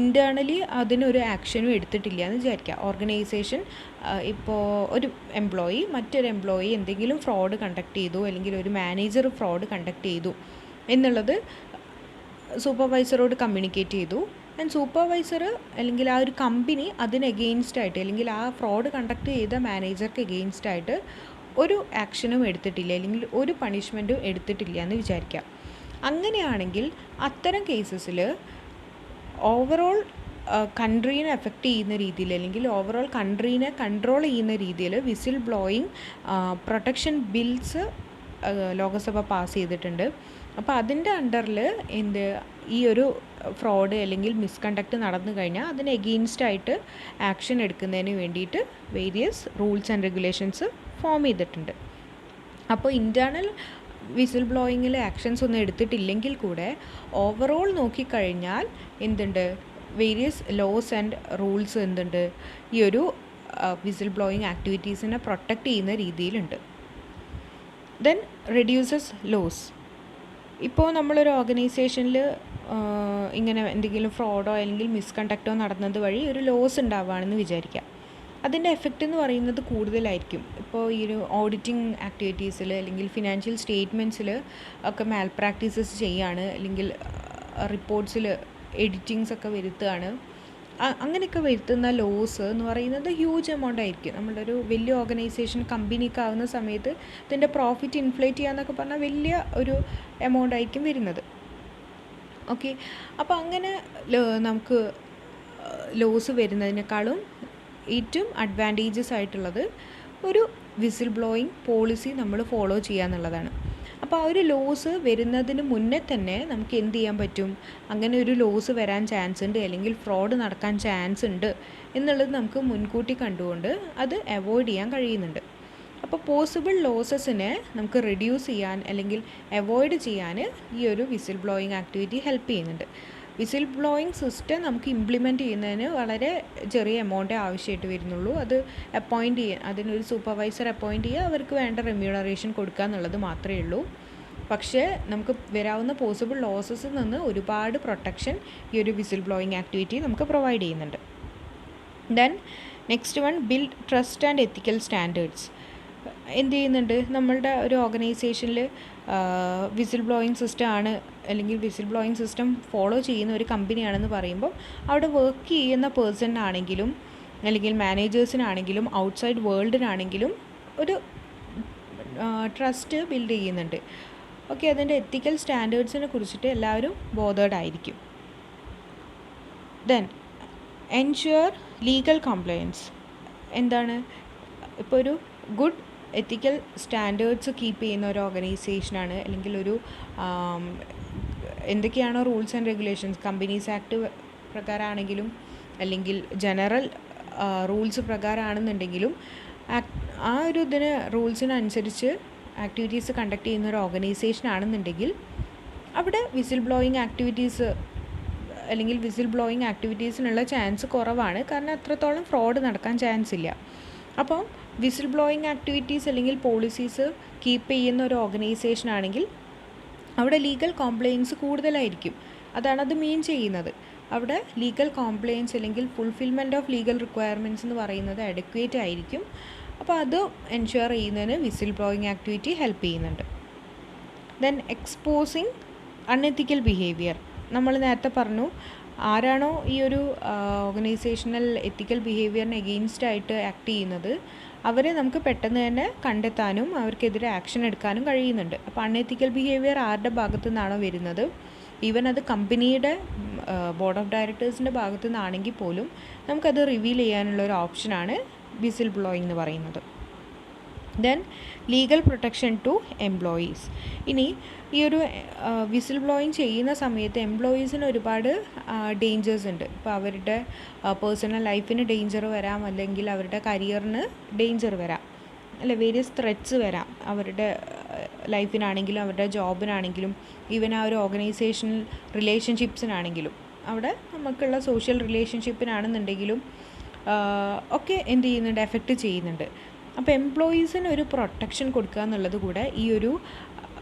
ഇൻറ്റേർണലി അതിനൊരു ആക്ഷനും എടുത്തിട്ടില്ല എന്ന് വിചാരിക്കുക. ഓർഗനൈസേഷൻ ഇപ്പോൾ ഒരു എംപ്ലോയി മറ്റൊരു എംപ്ലോയി എന്തെങ്കിലും ഫ്രോഡ് കണ്ടക്ട് ചെയ്തു അല്ലെങ്കിൽ ഒരു മാനേജർ ഫ്രോഡ് കണ്ടക്ട് ചെയ്തു എന്നുള്ളത് സൂപ്പർവൈസറോട് കമ്മ്യൂണിക്കേറ്റ് ചെയ്തു. ആൻഡ് സൂപ്പർവൈസർ അല്ലെങ്കിൽ ആ ഒരു കമ്പനി അതിന് എഗെയിൻസ്റ്റായിട്ട് അല്ലെങ്കിൽ ആ ഫ്രോഡ് കണ്ടക്ട് ചെയ്ത മാനേജർക്ക് എഗെയിൻസ്റ്റായിട്ട് ഒരു ആക്ഷനും എടുത്തിട്ടില്ല അല്ലെങ്കിൽ ഒരു പണിഷ്മെൻറ്റും എടുത്തിട്ടില്ല എന്ന് വിചാരിക്കാം. അങ്ങനെയാണെങ്കിൽ അത്തരം കേസസിൽ ഓവറോൾ കൺട്രീനെ എഫക്റ്റ് ചെയ്യുന്ന രീതിയിൽ അല്ലെങ്കിൽ ഓവറോൾ കൺട്രീനെ കൺട്രോൾ ചെയ്യുന്ന രീതിയിൽ whistle blowing protection bills Lok Sabha pass ചെയ്തിട്ടുണ്ട്. അപ്പോൾ അതിൻ്റെ അണ്ടറിൽ ഈ ഒരു ഫ്രോഡ് അല്ലെങ്കിൽ മിസ്കണ്ടക്റ്റ് നടന്നു കഴിഞ്ഞാൽ അതിന് എഗെയിൻസ്റ്റായിട്ട് ആക്ഷൻ എടുക്കുന്നതിന് വേണ്ടിയിട്ട് various rules and regulations form ചെയ്തിട്ടുണ്ട്. അപ്പോൾ ഇൻറ്റേർണൽ വിസിൽ ബ്ലോയിങ്ങിൽ ആക്ഷൻസ് ഒന്നും എടുത്തിട്ടില്ലെങ്കിൽ കൂടെ ഓവറോൾ നോക്കിക്കഴിഞ്ഞാൽ എന്തുണ്ട്, വേരിയസ് ലോസ് ആൻഡ് റൂൾസ് എന്തുണ്ട്, ഈ ഒരു വിസിൽ ബ്ലോയിങ് ആക്ടിവിറ്റീസിനെ പ്രൊട്ടക്റ്റ് ചെയ്യുന്ന രീതിയിലുണ്ട്. Then reduces loss. ഇപ്പോൾ നമ്മളൊരു ഓർഗനൈസേഷനിൽ ഇങ്ങനെ എന്തെങ്കിലും ഫ്രോഡോ അല്ലെങ്കിൽ മിസ്കണ്ടക്റ്റോ നടന്നത് വഴി ഒരു ലോസ് ഉണ്ടാവുകയാണെന്ന് വിചാരിക്കാം. അതിൻ്റെ എഫക്റ്റ് എന്ന് പറയുന്നത് കൂടുതലായിരിക്കും. ഇപ്പോൾ ഈ ഒരു ഓഡിറ്റിംഗ് ആക്ടിവിറ്റീസിൽ അല്ലെങ്കിൽ ഫിനാൻഷ്യൽ സ്റ്റേറ്റ്മെൻറ്റ്സിൽ ഒക്കെ മാൽ പ്രാക്ടീസസ് ചെയ്യാണ്, അല്ലെങ്കിൽ റിപ്പോർട്ട്സിൽ എഡിറ്റിങ്സ് ഒക്കെ വരുത്തുകയാണ്. അങ്ങനെയൊക്കെ വരുത്തുന്ന ലോസ് എന്ന് പറയുന്നത് ഹ്യൂജ് എമൗണ്ട് ആയിരിക്കും. നമ്മളൊരു വലിയ ഓർഗനൈസേഷൻ കമ്പനിയൊക്കെ ആവുന്ന സമയത്ത് ഇതിൻ്റെ പ്രോഫിറ്റ് ഇൻഫ്ലേറ്റ് ചെയ്യാന്നൊക്കെ പറഞ്ഞാൽ വലിയ ഒരു എമൗണ്ട് ആയിരിക്കും വരുന്നത്. ഓക്കെ, അപ്പോൾ അങ്ങനെ നമുക്ക് ലോസ് വരുന്നതിനേക്കാളും ഏറ്റവും അഡ്വാൻറ്റേജസ് ആയിട്ടുള്ളത് ഒരു വിസിൽ ബ്ലോയിങ് പോളിസി നമ്മൾ ഫോളോ ചെയ്യുക എന്നുള്ളതാണ്. അപ്പോൾ ആ ഒരു ലോസ് വരുന്നതിന് മുന്നേ തന്നെ നമുക്ക് എന്ത് ചെയ്യാൻ പറ്റും, അങ്ങനെ ഒരു ലോസ് വരാൻ ചാൻസ് ഉണ്ട് അല്ലെങ്കിൽ ഫ്രോഡ് നടക്കാൻ ചാൻസ് ഉണ്ട് എന്നുള്ളത് നമുക്ക് മുൻകൂട്ടി കണ്ടുകൊണ്ട് അത് അവോയ്ഡ് ചെയ്യാൻ കഴിയുന്നുണ്ട്. അപ്പോൾ പോസിബിൾ ലോസസിനെ നമുക്ക് റെഡ്യൂസ് ചെയ്യാൻ അല്ലെങ്കിൽ അവോയ്ഡ് ചെയ്യാൻ ഈ ഒരു വിസിൽ ബ്ലോയിങ് ആക്ടിവിറ്റി ഹെൽപ്പ് ചെയ്യുന്നുണ്ട്. വിസിൽ ബ്ലോയിങ് സിസ്റ്റം നമുക്ക് ഇംപ്ലിമെൻറ്റ് ചെയ്യുന്നതിന് വളരെ ചെറിയ എമൗണ്ടേ ആവശ്യമായിട്ട് വരുന്നുള്ളൂ. അത് അപ്പോയിൻറ്റ് ചെയ്യുക, അതിനൊരു സൂപ്പർവൈസർ അപ്പോയിൻറ്റ് ചെയ്യുക, അവർക്ക് വേണ്ട റെമ്യൂണറേഷൻ കൊടുക്കുക എന്നുള്ളത് മാത്രമേ ഉള്ളൂ. പക്ഷേ നമുക്ക് വരാവുന്ന പോസിബിൾ ലോസസിൽ നിന്ന് ഒരുപാട് പ്രൊട്ടക്ഷൻ ഈ ഒരു വിസിൽ ബ്ലോയിങ് ആക്ടിവിറ്റി നമുക്ക് പ്രൊവൈഡ് ചെയ്യുന്നുണ്ട്. Then next one, build trust and ethical standards. എന്ത് ചെയ്യുന്നുണ്ട്, നമ്മളുടെ ഒരു ഓർഗനൈസേഷനിൽ വിസിൽ ബ്ലോയിങ് സിസ്റ്റം ആണ് അല്ലെങ്കിൽ വിസിൽ ബ്ലോയിങ് സിസ്റ്റം ഫോളോ ചെയ്യുന്ന ഒരു കമ്പനിയാണെന്ന് പറയുമ്പോൾ അവിടെ വർക്ക് ചെയ്യുന്ന പേഴ്സണിനാണെങ്കിലും അല്ലെങ്കിൽ മാനേജേഴ്സിനാണെങ്കിലും ഔട്ട്സൈഡ് വേൾഡിനാണെങ്കിലും ഒരു ട്രസ്റ്റ് ബിൽഡ് ചെയ്യുന്നുണ്ട്. ഓക്കെ, അതിൻ്റെ എത്തിക്കൽ സ്റ്റാൻഡേർഡ്സിനെ കുറിച്ചിട്ട് എല്ലാവരും ബോധേഡ് ആയിരിക്കും. Then ensure legal compliance. എന്താണ്, ഇപ്പോൾ ഒരു ഗുഡ് എത്തിക്കൽ സ്റ്റാൻഡേർഡ്സ് കീപ്പ് ചെയ്യുന്ന ഒരു ഓർഗനൈസേഷനാണ്, അല്ലെങ്കിൽ ഒരു എന്തൊക്കെയാണോ rules and regulations companies act പ്രകാരമാണെങ്കിലും അല്ലെങ്കിൽ ജനറൽ റൂൾസ് പ്രകാരമാണെന്നുണ്ടെങ്കിലും ആ ഒരു ഇതിന് റൂൾസിനനുസരിച്ച് ആക്ടിവിറ്റീസ് കണ്ടക്ട് ചെയ്യുന്ന ഒരു ഓർഗനൈസേഷൻ ആണെന്നുണ്ടെങ്കിൽ അവിടെ വിസിൽ ബ്ലോയിങ് ആക്ടിവിറ്റീസ് അല്ലെങ്കിൽ വിസിൽ ബ്ലോയിങ് ആക്ടിവിറ്റീസിനുള്ള ചാൻസ് കുറവാണ്, കാരണം അത്രത്തോളം ഫ്രോഡ് നടക്കാൻ ചാൻസ് ഇല്ല. അപ്പോൾ വിസിൽ ബ്ലോയിങ് ആക്ടിവിറ്റീസ് അല്ലെങ്കിൽ പോളിസീസ് കീപ്പ് ചെയ്യുന്ന ഒരു ഓർഗനൈസേഷൻ ആണെങ്കിൽ അവിടെ ലീഗൽ കോംപ്ലയൻസ് കൂടുതലായിരിക്കും. അതാണത് മീൻ ചെയ്യുന്നത്. അവിടെ ലീഗൽ കോംപ്ലയൻസ് അല്ലെങ്കിൽ ഫുൾഫിൽമെൻറ്റ് ഓഫ് ലീഗൽ റിക്വയർമെൻറ്റ്സ് എന്ന് പറയുന്നത് അഡക്വേറ്റ് ആയിരിക്കും. അപ്പോൾ അത് എൻഷുർ ചെയ്യുന്നതിന് വിസിൽ ബ്ലോയിങ് ആക്ടിവിറ്റി ഹെൽപ്പ് ചെയ്യുന്നുണ്ട്. Then exposing unethical behaviour. നമ്മൾ നേരത്തെ പറഞ്ഞു, ആരാണോ ഈ ഒരു ഓർഗനൈസേഷണൽ എത്തിക്കൽ ബിഹേവിയറിന് എഗെയിൻസ്റ്റ് ആയിട്ട് ആക്ട് ചെയ്യുന്നത് അവരെ നമുക്ക് പെട്ടെന്ന് തന്നെ കണ്ടെത്താനും അവർക്കെതിരെ ആക്ഷൻ എടുക്കാനും കഴിയുന്നുണ്ട്. അപ്പോൾ അൺഎത്തിക്കൽ ബിഹേവിയർ ആരുടെ ഭാഗത്തു നിന്നാണോ വരുന്നത്, ഈവൻ അത് കമ്പനിയുടെ ബോർഡ് ഓഫ് ഡയറക്ടേഴ്സിൻ്റെ ഭാഗത്തു നിന്നാണെങ്കിൽ പോലും നമുക്കത് റിവീൽ ചെയ്യാനുള്ള ഒരു ഓപ്ഷനാണ് വിസിൽ ബ്ലോയിങ് എന്ന് പറയുന്നത്. Then legal protection to employees. ഇനി ഈ ഒരു വിസിൽ ബ്ലോയിങ് ചെയ്യുന്ന സമയത്ത് എംപ്ലോയീസിന് ഒരുപാട് ഡേഞ്ചേഴ്സ് ഉണ്ട്. ഇപ്പോൾ അവരുടെ പേഴ്സണൽ ലൈഫിന് ഡേഞ്ചർ വരാം, അല്ലെങ്കിൽ അവരുടെ കരിയറിന് ഡേഞ്ചർ വരാം, അല്ലെ വേരിയസ് ത്രെറ്റ്സ് വരാം. അവരുടെ ലൈഫിനാണെങ്കിലും അവരുടെ ജോബിനാണെങ്കിലും ഈവൻ ആ ഒരു ഓർഗനൈസേഷണൽ റിലേഷൻഷിപ്സിനാണെങ്കിലും അവിടെ നമുക്കുള്ള സോഷ്യൽ റിലേഷൻഷിപ്പിനാണെന്നുണ്ടെങ്കിലും ഒക്കെ എന്ത് ചെയ്യുന്നുണ്ട്, എഫക്റ്റ് ചെയ്യുന്നുണ്ട്. അപ്പോൾ എംപ്ലോയീസിന് ഒരു പ്രൊട്ടക്ഷൻ കൊടുക്കുക എന്നുള്ളത് കൂടെ ഈ ഒരു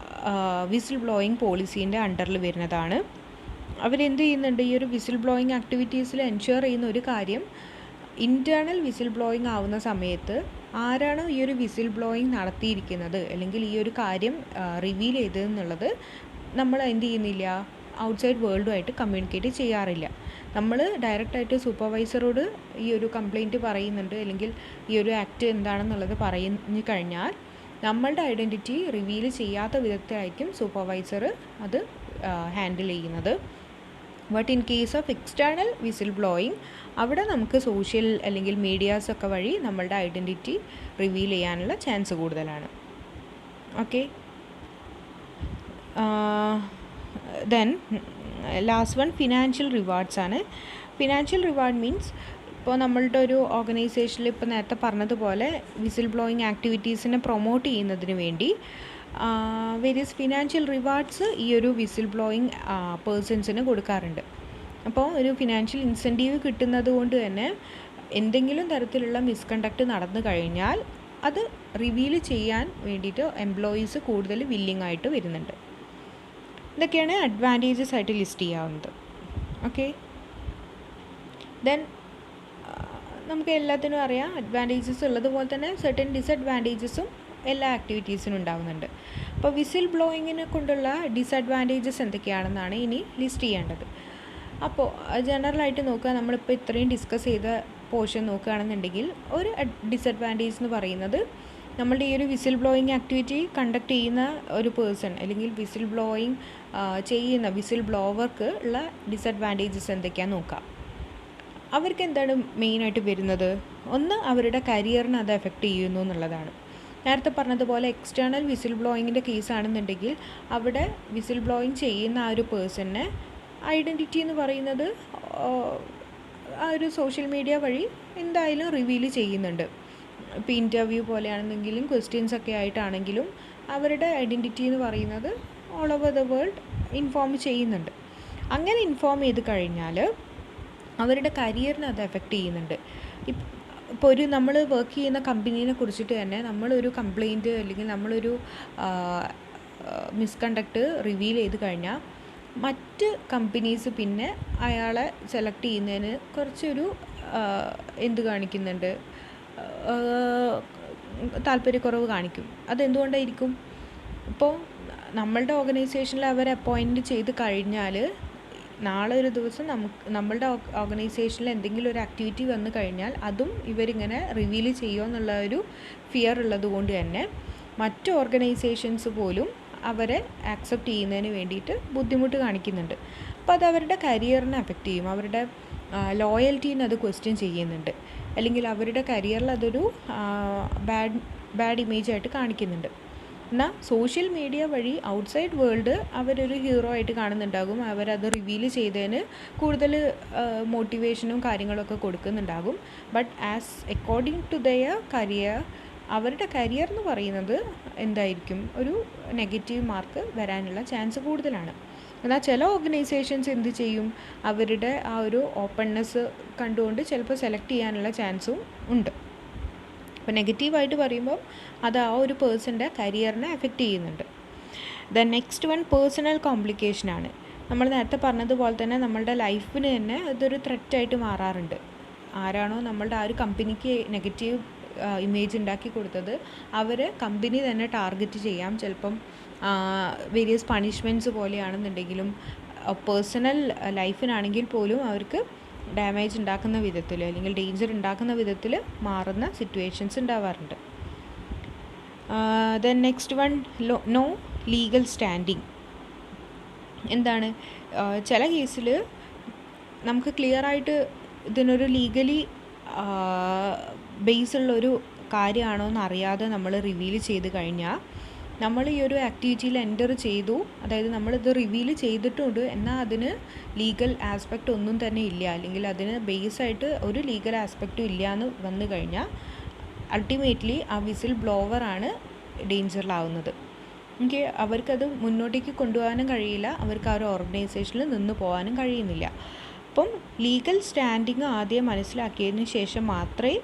വിസിൽ ബ്ലോയിങ് പോളിസീൻ്റെ അണ്ടറിൽ വരുന്നതാണ്. അവരെന്ത് ചെയ്യുന്നുണ്ട്, ഈ ഒരു വിസിൽ ബ്ലോയിങ് ആക്ടിവിറ്റീസിൽ എൻഷുർ ചെയ്യുന്ന ഒരു കാര്യം, ഇൻറ്റേർണൽ വിസിൽ ബ്ലോയിങ് ആവുന്ന സമയത്ത് ആരാണോ ഈ ഒരു വിസിൽ ബ്ലോയിങ് നടത്തിയിരിക്കുന്നത് അല്ലെങ്കിൽ ഈ ഒരു കാര്യം റിവീൽ ചെയ്തതെന്നുള്ളത് നമ്മൾ എന്ത് ചെയ്യുന്നില്ല, ഔട്ട്സൈഡ് വേൾഡുമായിട്ട് കമ്മ്യൂണിക്കേറ്റ് ചെയ്യാറില്ല. നമ്മൾ ഡയറക്റ്റായിട്ട് സൂപ്പർവൈസറോട് ഈ ഒരു കംപ്ലയിൻറ്റ് പറയുന്നുണ്ട് അല്ലെങ്കിൽ ഈ ഒരു ആക്ട് എന്താണെന്നുള്ളത് പറഞ്ഞു കഴിഞ്ഞാൽ നമ്മളുടെ ഐഡൻറ്റിറ്റി റിവീൽ ചെയ്യാത്ത വിധത്തിലായിരിക്കും സൂപ്പർവൈസർ അത് ഹാൻഡിൽ ചെയ്യുന്നത്. But in case of external whistle blowing അവിടെ നമുക്ക് സോഷ്യൽ അല്ലെങ്കിൽ മീഡിയാസൊക്കെ വഴി നമ്മളുടെ ഐഡൻറ്റിറ്റി റിവീൽ ചെയ്യാനുള്ള ചാൻസ് കൂടുതലാണ്. Okay, then last one financial rewards ആണ്. ഫിനാൻഷ്യൽ റിവാർഡ് മീൻസ് ഇപ്പോൾ നമ്മളുടെ ഒരു ഓർഗനൈസേഷനിൽ ഇപ്പോൾ നേരത്തെ പറഞ്ഞതുപോലെ വിസിൽ ബ്ലോയിങ് ആക്ടിവിറ്റീസിനെ പ്രൊമോട്ട് ചെയ്യുന്നതിന് വേണ്ടി വേരിയസ് ഫിനാൻഷ്യൽ റിവാർഡ്സ് ഈ ഒരു വിസിൽ ബ്ലോയിങ് പേഴ്സൺസിന് കൊടുക്കാറുണ്ട്. അപ്പോൾ ഒരു ഫിനാൻഷ്യൽ ഇൻസെൻറ്റീവ് കിട്ടുന്നത് കൊണ്ട് തന്നെ എന്തെങ്കിലും തരത്തിലുള്ള മിസ്കണ്ടക്റ്റ് നടന്നു കഴിഞ്ഞാൽ അത് റിവീൽ ചെയ്യാൻ വേണ്ടിയിട്ട് എംപ്ലോയീസ് കൂടുതൽ വില്ലിംഗ് ആയിട്ട് വരുന്നുണ്ട്. ഇതൊക്കെയാണ് അഡ്വാൻറ്റേജസ് ആയിട്ട് ലിസ്റ്റ് ചെയ്യാവുന്നത്. ഓക്കെ, ദെൻ നമുക്ക് എല്ലാത്തിനും അറിയാം അഡ്വാൻറ്റേജസ് ഉള്ളതുപോലെ തന്നെ സെർട്ടൻ ഡിസഡ്വാൻറ്റേജസും എല്ലാ ആക്ടിവിറ്റീസിനും ഉണ്ടാകുന്നുണ്ട്. അപ്പോൾ വിസിൽ ബ്ലോയിങ്ങിനെ കൊണ്ടുള്ള ഡിസഡ്വാൻറ്റേജസ് എന്തൊക്കെയാണെന്നാണ് ഇനി ലിസ്റ്റ് ചെയ്യേണ്ടത്. അപ്പോൾ ജനറലായിട്ട് നോക്കുക, നമ്മളിപ്പോൾ ഇത്രയും ഡിസ്കസ് ചെയ്ത പോർഷൻ നോക്കുകയാണെന്നുണ്ടെങ്കിൽ ഒരു ഡിസഡ്വാൻറ്റേജ് എന്ന് പറയുന്നത് നമ്മളുടെ ഈ ഒരു വിസിൽ ബ്ലോയിങ് ആക്ടിവിറ്റി കണ്ടക്ട് ചെയ്യുന്ന ഒരു പേഴ്സൺ അല്ലെങ്കിൽ വിസിൽ ബ്ലോയിങ് ചെയ്യുന്ന വിസിൽ ബ്ലോവർക്ക് ഉള്ള ഡിസഡ്വാൻറ്റേജസ് എന്തൊക്കെയാണെന്ന് നോക്കാം. അവർക്ക് എന്താണ് മെയിനായിട്ട് വരുന്നത്? ഒന്ന്, അവരുടെ കരിയറിനെ അത് എഫക്റ്റ് ചെയ്യുന്നു എന്നുള്ളതാണ്. നേരത്തെ പറഞ്ഞതുപോലെ എക്സ്റ്റേണൽ വിസിൽ ബ്ലോയിങ്ങിൻ്റെ കേസാണെന്നുണ്ടെങ്കിൽ അവിടെ വിസിൽ ബ്ലോയിങ് ചെയ്യുന്ന ആ ഒരു പേഴ്സണിനെ ഐഡൻറ്റിറ്റി എന്ന് പറയുന്നത് ആ ഒരു സോഷ്യൽ മീഡിയ വഴി എന്തായാലും റിവീൽ ചെയ്യുന്നുണ്ട്. ഇപ്പോൾ ഇൻ്റർവ്യൂ പോലെയാണെന്നെങ്കിലും ക്വസ്റ്റ്യൻസ് ഒക്കെ ആയിട്ടാണെങ്കിലും അവരുടെ ഐഡൻറ്റിറ്റി എന്ന് പറയുന്നത് all over the world inform ചെയ്യുന്നുണ്ട്. അങ്ങനെ ഇൻഫോം ചെയ്ത് കഴിഞ്ഞാൽ അവരുടെ കരിയറിനെ അത് എഫക്റ്റ് ചെയ്യുന്നുണ്ട്. ഇപ്പോൾ ഒരു നമ്മൾ വർക്ക് ചെയ്യുന്ന കമ്പനീനെ കുറിച്ചിട്ട് തന്നെ നമ്മളൊരു കംപ്ലയിൻറ്റ് അല്ലെങ്കിൽ നമ്മളൊരു മിസ്കണ്ടക്റ്റ് റിവീൽ ചെയ്ത് കഴിഞ്ഞാൽ മറ്റ് കമ്പനീസ് പിന്നെ അയാളെ സെലക്ട് ചെയ്യുന്നതിന് കുറച്ചൊരു എന്ത് കാണിക്കുന്നുണ്ട്, താല്പര്യക്കുറവ് കാണിക്കും. അതെന്തുകൊണ്ടായിരിക്കും? ഇപ്പോൾ നമ്മളുടെ ഓർഗനൈസേഷനിൽ അവരെ അപ്പോയിൻറ്റ് ചെയ്ത് കഴിഞ്ഞാൽ നാളെ ഒരു ദിവസം നമ്മളുടെ ഓർഗനൈസേഷനിൽ എന്തെങ്കിലും ഒരു ആക്ടിവിറ്റി വന്നു കഴിഞ്ഞാൽ അതും ഇവരിങ്ങനെ റിവീൽ ചെയ്യുമോ എന്നുള്ള ഒരു ഫിയർ ഉള്ളത് കൊണ്ട് തന്നെ മറ്റ് ഓർഗനൈസേഷൻസ് പോലും അവരെ ആക്സെപ്റ്റ് ചെയ്യുന്നതിന് വേണ്ടിയിട്ട് ബുദ്ധിമുട്ട് കാണിക്കുന്നുണ്ട്. അപ്പോൾ അത് അവരുടെ കരിയറിനെ എഫക്റ്റ് ചെയ്യും, അവരുടെ ലോയൽറ്റീനെ അത് ക്വസ്റ്റ്യൻ ചെയ്യുന്നുണ്ട്, അല്ലെങ്കിൽ അവരുടെ കരിയറിൽ അതൊരു ബാഡ് ഇമേജായിട്ട് കാണിക്കുന്നുണ്ട്. എന്നാൽ സോഷ്യൽ മീഡിയ വഴി ഔട്ട്സൈഡ് വേൾഡ് അവരൊരു ഹീറോ ആയിട്ട് കാണുന്നുണ്ടാകും, അവരത് റിവീൽ ചെയ്തതിന് കൂടുതൽ മോട്ടിവേഷനും കാര്യങ്ങളൊക്കെ കൊടുക്കുന്നുണ്ടാകും. But as according to their career, അവരുടെ കരിയർ എന്ന് പറയുന്നത് എന്തായിരിക്കും, ഒരു നെഗറ്റീവ് മാർക്ക് വരാനുള്ള ചാൻസ് കൂടുതലാണ്. എന്നാൽ ചില ഓർഗനൈസേഷൻസ് എന്ത് ചെയ്യും, അവരുടെ ആ ഒരു ഓപ്പൺനെസ് കണ്ടുകൊണ്ട് ചിലപ്പോൾ സെലക്ട് ചെയ്യാനുള്ള ചാൻസും ഉണ്ട്. അപ്പോൾ നെഗറ്റീവായിട്ട് പറയുമ്പോൾ അത് ആ ഒരു പേഴ്സൻ്റെ കരിയറിനെ എഫക്റ്റ് ചെയ്യുന്നുണ്ട്. ദെൻ നെക്സ്റ്റ് വൺ പേഴ്സണൽ കോംപ്ലിക്കേഷനാണ്. നമ്മൾ നേരത്തെ പറഞ്ഞതുപോലെ തന്നെ നമ്മളുടെ ലൈഫിന് തന്നെ അതൊരു ത്രെറ്റായിട്ട് മാറാറുണ്ട്. ആരാണോ നമ്മളുടെ ആ ഒരു കമ്പനിക്ക് നെഗറ്റീവ് ഇമേജ് ഉണ്ടാക്കി കൊടുത്തത് അവരെ കമ്പനി തന്നെ ടാർഗറ്റ് ചെയ്യാം. ചിലപ്പം വേരിയസ് പണിഷ്മെൻറ്റ്സ് പോലെയാണെന്നുണ്ടെങ്കിലും പേഴ്സണൽ ലൈഫിനാണെങ്കിൽ പോലും അവർക്ക് ഡാമേജ് ഉണ്ടാക്കുന്ന വിധത്തിൽ അല്ലെങ്കിൽ ഡേഞ്ചർ ഉണ്ടാക്കുന്ന വിധത്തിൽ മാറുന്ന സിറ്റുവേഷൻസ് ഉണ്ടാവാറുണ്ട്. Then next one no legal standing. എന്താണ്, ചില കേസിൽ നമുക്ക് ക്ലിയറായിട്ട് ഇതിനൊരു ലീഗലി ബേസുള്ളൊരു കാര്യമാണോ എന്നറിയാതെ നമ്മൾ റിവീൽ ചെയ്ത് കഴിഞ്ഞാൽ നമ്മൾ ഈ ഒരു ആക്ടിവിറ്റിയിൽ എൻ്റർ ചെയ്തു, അതായത് നമ്മളിത് റിവീൽ ചെയ്തിട്ടുണ്ട്, എന്നാൽ അതിന് ലീഗൽ ആസ്പെക്റ്റ് ഒന്നും തന്നെ ഇല്ല, അല്ലെങ്കിൽ അതിന് ബേസായിട്ട് ഒരു ലീഗൽ ആസ്പെക്റ്റും ഇല്ല എന്ന് വന്നു കഴിഞ്ഞാൽ അൾട്ടിമേറ്റ്ലി ആ വിസിൽ ബ്ലോവറാണ് ഡേഞ്ചറിലാവുന്നത്. ഓക്കെ, അവർക്കത് മുന്നോട്ടേക്ക് കൊണ്ടുപോകാനും കഴിയില്ല, അവർക്ക് ആ ഒരു ഓർഗനൈസേഷനിൽ നിന്ന് പോകാനും കഴിയുന്നില്ല. അപ്പം ലീഗൽ സ്റ്റാൻഡിങ് ആദ്യം മനസ്സിലാക്കിയതിന് ശേഷം മാത്രമേ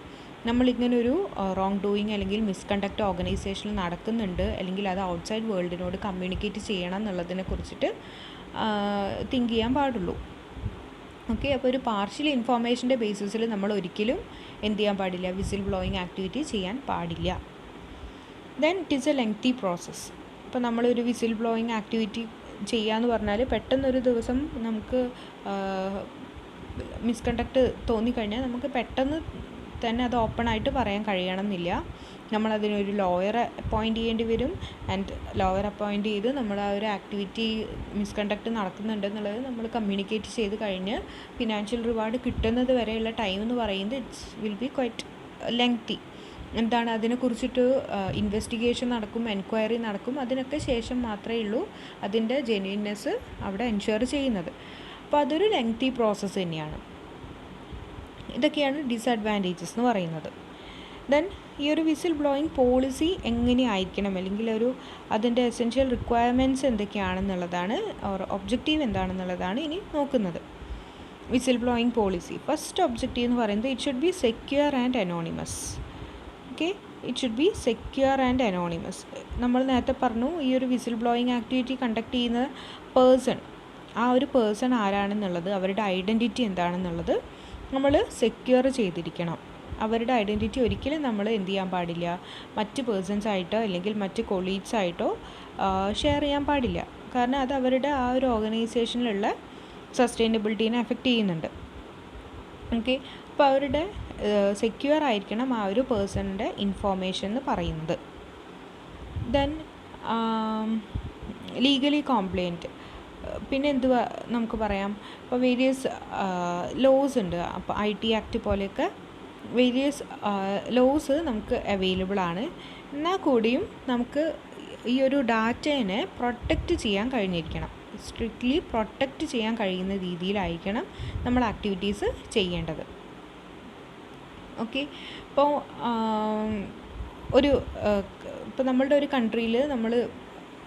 നമ്മളിങ്ങനൊരു റോങ് ഡൂയിങ് അല്ലെങ്കിൽ മിസ്കണ്ടക്റ്റ് ഓർഗനൈസേഷനിൽ നടക്കുന്നുണ്ട്, അല്ലെങ്കിൽ അത് ഔട്ട്സൈഡ് വേൾഡിനോട് കമ്മ്യൂണിക്കേറ്റ് ചെയ്യണം എന്നുള്ളതിനെ കുറിച്ചിട്ട് തിങ്ക് ചെയ്യാൻ പാടുള്ളൂ. ഓക്കെ, അപ്പോൾ ഒരു പാർഷ്യൽ ഇൻഫോർമേഷൻ്റെ ബേസിസിൽ നമ്മൾ ഒരിക്കലും എന്ത് ചെയ്യാൻ പാടില്ല, വിസിൽ ബ്ലോയിങ് ആക്ടിവിറ്റി ചെയ്യാൻ പാടില്ല. Then it is A lengthy process. ഇപ്പോൾ നമ്മളൊരു വിസിൽ ബ്ലോയിങ് ആക്ടിവിറ്റി ചെയ്യാന്ന് പറഞ്ഞാൽ പെട്ടെന്നൊരു ദിവസം നമുക്ക് മിസ്കണ്ടക്റ്റ് തോന്നിക്കഴിഞ്ഞാൽ നമുക്ക് പെട്ടെന്ന് തന്നെ അത് ഓപ്പണായിട്ട് പറയാൻ കഴിയണമെന്നില്ല. നമ്മളതിനൊരു ലോയറെ അപ്പോയിൻറ്റ് ചെയ്യേണ്ടി വരും. ആൻഡ് ലോയർ അപ്പോയിൻറ്റ് ചെയ്ത് നമ്മൾ ആ ഒരു ആക്ടിവിറ്റി മിസ്കണ്ടക്റ്റ് നടക്കുന്നുണ്ടെന്നുള്ളത് നമ്മൾ കമ്മ്യൂണിക്കേറ്റ് ചെയ്ത് കഴിഞ്ഞ് ഫിനാൻഷ്യൽ റിവാർഡ് കിട്ടുന്നത് വരെയുള്ള ടൈം എന്ന് പറയുന്നത് it's will be quite lengthy. എന്താണ്, അതിനെക്കുറിച്ചിട്ട് ഇൻവെസ്റ്റിഗേഷൻ നടക്കും, എൻക്വയറി നടക്കും, അതിനൊക്കെ ശേഷം മാത്രമേ ഉള്ളൂ അതിൻ്റെ ജെന്യുയിൻനെസ് അവിടെ എൻഷുർ ചെയ്യുന്നത്. അപ്പോൾ അതൊരു ലെങ്തി പ്രോസസ്സ് തന്നെയാണ്. ഇതൊക്കെയാണ് ഡിസഡ്വാൻറ്റേജസ് എന്ന് പറയുന്നത്. ദെൻ ഈ ഒരു വിസിൽ ബ്ലോയിങ് പോളിസി എങ്ങനെയായിരിക്കണം, അല്ലെങ്കിൽ അതിൻ്റെ എസെൻഷ്യൽ റിക്വയർമെൻറ്റ്സ് എന്തൊക്കെയാണെന്നുള്ളതാണ്, ഒബ്ജക്റ്റീവ് എന്താണെന്നുള്ളതാണ് ഇനി നോക്കുന്നത്. Whistle blowing policy first objective എന്ന് പറയുന്നത് it should B secure and anonymous. Okay, it should B secure and anonymous. നമ്മൾ നേരത്തെ പറഞ്ഞു ഈ ഒരു വിസിൽ ബ്ലോയിങ് ആക്ടിവിറ്റി കണ്ടക്ട് ചെയ്യുന്ന പേഴ്സൺ, ആ ഒരു പേഴ്സൺ ആരാണെന്നുള്ളത്, അവരുടെ ഐഡൻറ്റിറ്റി എന്താണെന്നുള്ളത് നമ്മൾ സെക്യൂർ ചെയ്തിരിക്കണം. അവരുടെ ഐഡൻറ്റിറ്റി ഒരിക്കലും നമ്മൾ എന്ത് ചെയ്യാൻ പാടില്ല, മറ്റ് പേഴ്സൺസായിട്ടോ അല്ലെങ്കിൽ മറ്റ് കൊളീഗ്സായിട്ടോ ഷെയർ ചെയ്യാൻ പാടില്ല. കാരണം അത് അവരുടെ ആ ഒരു ഓർഗനൈസേഷനിലുള്ള സസ്റ്റൈനബിലിറ്റീനെ എഫക്റ്റ് ചെയ്യുന്നുണ്ട്. ഓക്കെ, അപ്പോൾ അവരുടെ സെക്യൂർ ആയിരിക്കണം ആ ഒരു പേഴ്സണിൻ്റെ ഇൻഫോർമേഷൻ എന്ന് പറയുന്നത്. Then legally compliant. പിന്നെ എന്തുവാ നമുക്ക് പറയാം, ഇപ്പോൾ വേരിയസ് ലോസ് ഉണ്ട്. അപ്പോൾ IT ആക്ട് പോലെയൊക്കെ വേരിയസ് ലോസ് നമുക്ക് അവൈലബിൾ ആണ്. എന്നാൽ കൂടിയും നമുക്ക് ഈ ഒരു ഡാറ്റേനെ പ്രൊട്ടക്റ്റ് ചെയ്യാൻ കഴിഞ്ഞിരിക്കണം. സ്ട്രിക്ട്ലി പ്രൊട്ടക്റ്റ് ചെയ്യാൻ കഴിയുന്ന രീതിയിലായിരിക്കണം നമ്മൾ ആക്ടിവിറ്റീസ് ചെയ്യേണ്ടത്. ഓക്കെ, ഇപ്പോൾ ഇപ്പോൾ നമ്മളുടെ ഒരു കൺട്രിയിൽ നമ്മൾ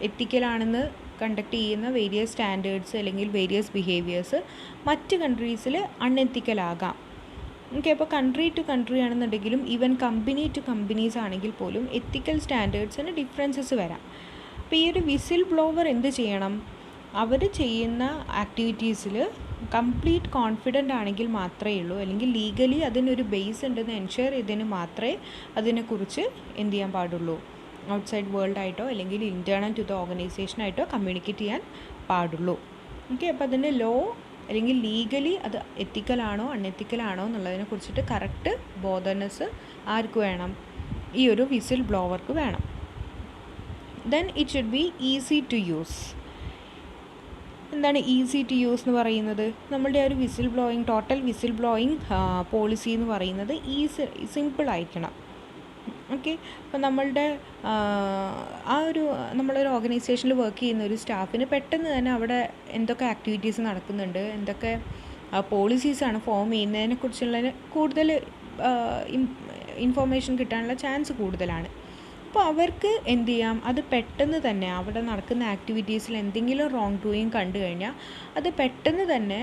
എത്തിക്കലാണെന്ന് കണ്ടക്ട് ചെയ്യുന്ന വേരിയസ് സ്റ്റാൻഡേർഡ്സ് അല്ലെങ്കിൽ വേരിയസ് ബിഹേവിയേഴ്സ് മറ്റ് കൺട്രീസിൽ അൺഎത്തിക്കലാകാം. ഓക്കെ, അപ്പോൾ കൺട്രി ടു കൺട്രി ആണെന്നുണ്ടെങ്കിലും ഈവൻ കമ്പനി ടു കമ്പനീസ് ആണെങ്കിൽ പോലും എത്തിക്കൽ സ്റ്റാൻഡേർഡ്സിന് ഡിഫറൻസസ് വരാം. അപ്പോൾ ഈ ഒരു വിസിൽ ബ്ലോവർ എന്ത് ചെയ്യണം, അവർ ചെയ്യുന്ന ആക്ടിവിറ്റീസിൽ കംപ്ലീറ്റ് കോൺഫിഡൻ്റ് ആണെങ്കിൽ മാത്രമേ ഉള്ളൂ, അല്ലെങ്കിൽ ലീഗലി അതിനൊരു ബേസ് ഉണ്ടെന്ന് എൻഷുർ ചെയ്തതിന് മാത്രമേ അതിനെക്കുറിച്ച് എന്ത് ചെയ്യാൻ പാടുള്ളൂ, ഔട്ട്സൈഡ് വേൾഡായിട്ടോ അല്ലെങ്കിൽ ഇൻറ്റേർണൽ ടു ദ ഓർഗനൈസേഷനായിട്ടോ കമ്മ്യൂണിക്കേറ്റ് ചെയ്യാൻ പാടുള്ളൂ. ഓക്കെ, അപ്പോൾ അതിൻ്റെ ലോ അല്ലെങ്കിൽ ലീഗലി അത് എത്തിക്കലാണോ അൺഎത്തിക്കലാണോ എന്നുള്ളതിനെ കുറിച്ചിട്ട് കറക്റ്റ് ബോധനെസ് ആർക്ക് വേണം, ഈ ഒരു വിസിൽ ബ്ലോവർക്ക് വേണം. Then it should be easy to use. എന്താണ് ഈസി ടു യൂസ് എന്ന് പറയുന്നത്? നമ്മളുടെ ഒരു whistle blowing total whistle blowing policy എന്ന് പറയുന്നത് സിമ്പിളായിരിക്കണം. ഓക്കെ, അപ്പോൾ നമ്മളൊരു ഓർഗനൈസേഷനിൽ വർക്ക് ചെയ്യുന്ന ഒരു സ്റ്റാഫിന് പെട്ടെന്ന് തന്നെ അവിടെ എന്തൊക്കെ ആക്ടിവിറ്റീസ് നടക്കുന്നുണ്ട്, എന്തൊക്കെ പോളിസീസാണ് ഫോം ചെയ്യുന്നതിനെക്കുറിച്ചുള്ള കൂടുതൽ ഇൻഫോർമേഷൻ കിട്ടാനുള്ള ചാൻസ് കൂടുതലാണ്. അപ്പോൾ അവർക്ക് എന്ത് ചെയ്യാം, അത് പെട്ടെന്ന് തന്നെ അവിടെ നടക്കുന്ന ആക്ടിവിറ്റീസിൽ എന്തെങ്കിലും റോങ് ഡൂയിങ് കണ്ടു കഴിഞ്ഞാൽ അത് പെട്ടെന്ന് തന്നെ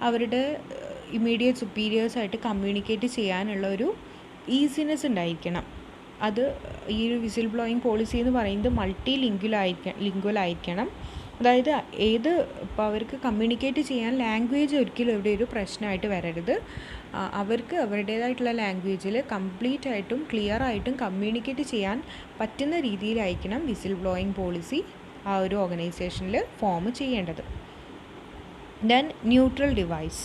അവരുടെ ഇമ്മീഡിയറ്റ് സുപ്പീരിയേഴ്സായിട്ട് കമ്മ്യൂണിക്കേറ്റ് ചെയ്യാനുള്ള ഒരു ഈസിനെസ് ഉണ്ടായിരിക്കണം. അത് ഈ ഒരു വിസിൽ ബ്ലോയിങ് പോളിസി എന്ന് പറയുന്നത് മൾട്ടി ലിംഗ്വൽ ആയിരിക്കണം. അതായത് ഇപ്പോൾ അവർക്ക് കമ്മ്യൂണിക്കേറ്റ് ചെയ്യാൻ ലാംഗ്വേജ് ഒരിക്കലും ഇവിടെ ഒരു പ്രശ്നമായിട്ട് വരരുത്. അവർക്ക് അവരുടേതായിട്ടുള്ള ലാംഗ്വേജിൽ കംപ്ലീറ്റ് ആയിട്ടും ക്ലിയർ ആയിട്ടും കമ്മ്യൂണിക്കേറ്റ് ചെയ്യാൻ പറ്റുന്ന രീതിയിലായിരിക്കണം വിസിൽ ബ്ലോയിങ് പോളിസി ആ ഒരു ഓർഗനൈസേഷനിൽ ഫോം ചെയ്യേണ്ടത്. ദെൻ ന്യൂട്രൽ ഡിവൈസ്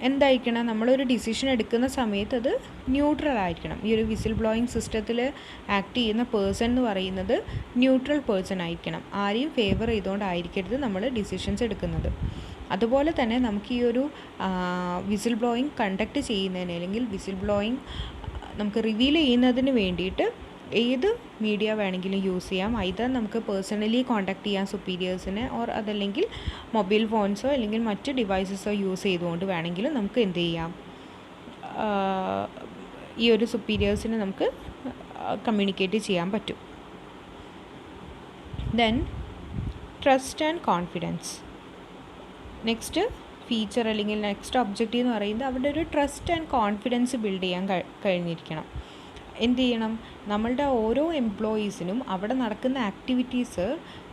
എന്തായിരിക്കണം, നമ്മളൊരു ഡിസിഷൻ എടുക്കുന്ന സമയത്ത് അത് ന്യൂട്രൽ ആയിരിക്കണം. ഈ ഒരു വിസിൽ ബ്ലോയിങ് സിസ്റ്റത്തിൽ ആക്ട് ചെയ്യുന്ന പേഴ്സൺ എന്ന് പറയുന്നത് ന്യൂട്രൽ പേഴ്സൺ ആയിരിക്കണം. ആരെയും ഫേവർ ചെയ്തുകൊണ്ടായിരിക്കരുത് നമ്മൾ ഡിസിഷൻസ് എടുക്കുന്നത്. അതുപോലെ തന്നെ നമുക്ക് ഈ ഒരു വിസിൽ ബ്ലോയിങ് കണ്ടക്ട് ചെയ്യുന്നതിന് അല്ലെങ്കിൽ വിസിൽ ബ്ലോയിങ് നമുക്ക് റിവീൽ ചെയ്യുന്നതിന് വേണ്ടിയിട്ട് ഏത് മീഡിയ വേണമെങ്കിലും യൂസ് ചെയ്യാം. ഐദർ നമുക്ക് പേഴ്സണലി കോൺടാക്ട് ചെയ്യാം സുപ്പീരിയേഴ്സിനെ, ഓർ അതല്ലെങ്കിൽ മൊബൈൽ ഫോൺസോ അല്ലെങ്കിൽ മറ്റ് ഡിവൈസസോ യൂസ് ചെയ്തുകൊണ്ട് വേണമെങ്കിലും നമുക്ക് എന്ത് ചെയ്യാം, ഈ ഒരു സുപ്പീരിയേഴ്സിനെ നമുക്ക് കമ്മ്യൂണിക്കേറ്റ് ചെയ്യാൻ പറ്റും. Then trust and confidence. Next feature അല്ലെങ്കിൽ നെക്സ്റ്റ് ഒബ്ജക്റ്റീവ് എന്ന് പറയുന്നത് അവിടെ ഒരു ട്രസ്റ്റ് ആൻഡ് കോൺഫിഡൻസ് ബിൽഡ് ചെയ്യാൻ കഴിഞ്ഞിരിക്കണം. എന്ത് ചെയ്യണം, നമ്മളുടെ ഓരോ എംപ്ലോയീസിനും അവിടെ നടക്കുന്ന ആക്ടിവിറ്റീസ്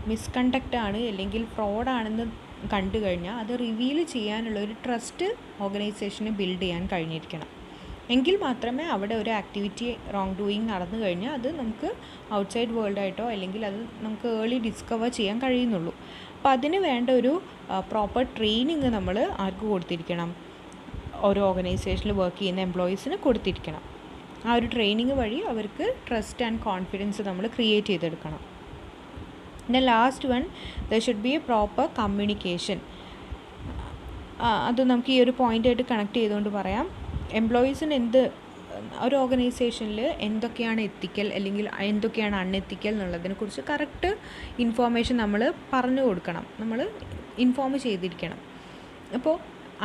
മിസ്കണ്ടക്റ്റ് ആണ് അല്ലെങ്കിൽ ഫ്രോഡാണെന്ന് കണ്ടു കഴിഞ്ഞാൽ അത് റിവീൽ ചെയ്യാനുള്ള ഒരു ട്രസ്റ്റ് ഓർഗനൈസേഷന് ബിൽഡ് ചെയ്യാൻ കഴിഞ്ഞിരിക്കണം. എങ്കിൽ മാത്രമേ അവിടെ ഒരു ആക്ടിവിറ്റി റോങ് ഡൂയിങ് നടന്നു കഴിഞ്ഞാൽ അത് നമുക്ക് ഔട്ട്സൈഡ് വേൾഡായിട്ടോ അല്ലെങ്കിൽ അത് നമുക്ക് ഏർലി ഡിസ്കവർ ചെയ്യാൻ കഴിയുന്നുള്ളൂ. അപ്പോൾ അതിന് വേണ്ട ഒരു പ്രോപ്പർ ട്രെയിനിങ് നമ്മൾ ആർക്ക് കൊടുത്തിരിക്കണം, ഓരോ ഓർഗനൈസേഷനിൽ വർക്ക് ചെയ്യുന്ന എംപ്ലോയീസിന് കൊടുത്തിരിക്കണം. ആ ഒരു ട്രെയിനിങ് വഴി അവർക്ക് ട്രസ്റ്റ് ആൻഡ് കോൺഫിഡൻസ് നമ്മൾ ക്രിയേറ്റ് ചെയ്തെടുക്കണം. പിന്നെ last one, there should be A proper communication. അത് നമുക്ക് ഈ ഒരു പോയിൻ്റായിട്ട് കണക്ട് ചെയ്തുകൊണ്ട് പറയാം. എംപ്ലോയീസിന് ഒരു ഓർഗനൈസേഷനിൽ എന്തൊക്കെയാണ് എത്തിക്കൽ അല്ലെങ്കിൽ എന്തൊക്കെയാണ് അൺഎത്തിക്കൽ എന്നുള്ളതിനെക്കുറിച്ച് കറക്റ്റ് ഇൻഫോർമേഷൻ നമ്മൾ പറഞ്ഞു കൊടുക്കണം, നമ്മൾ ഇൻഫോം ചെയ്തിരിക്കണം. അപ്പോൾ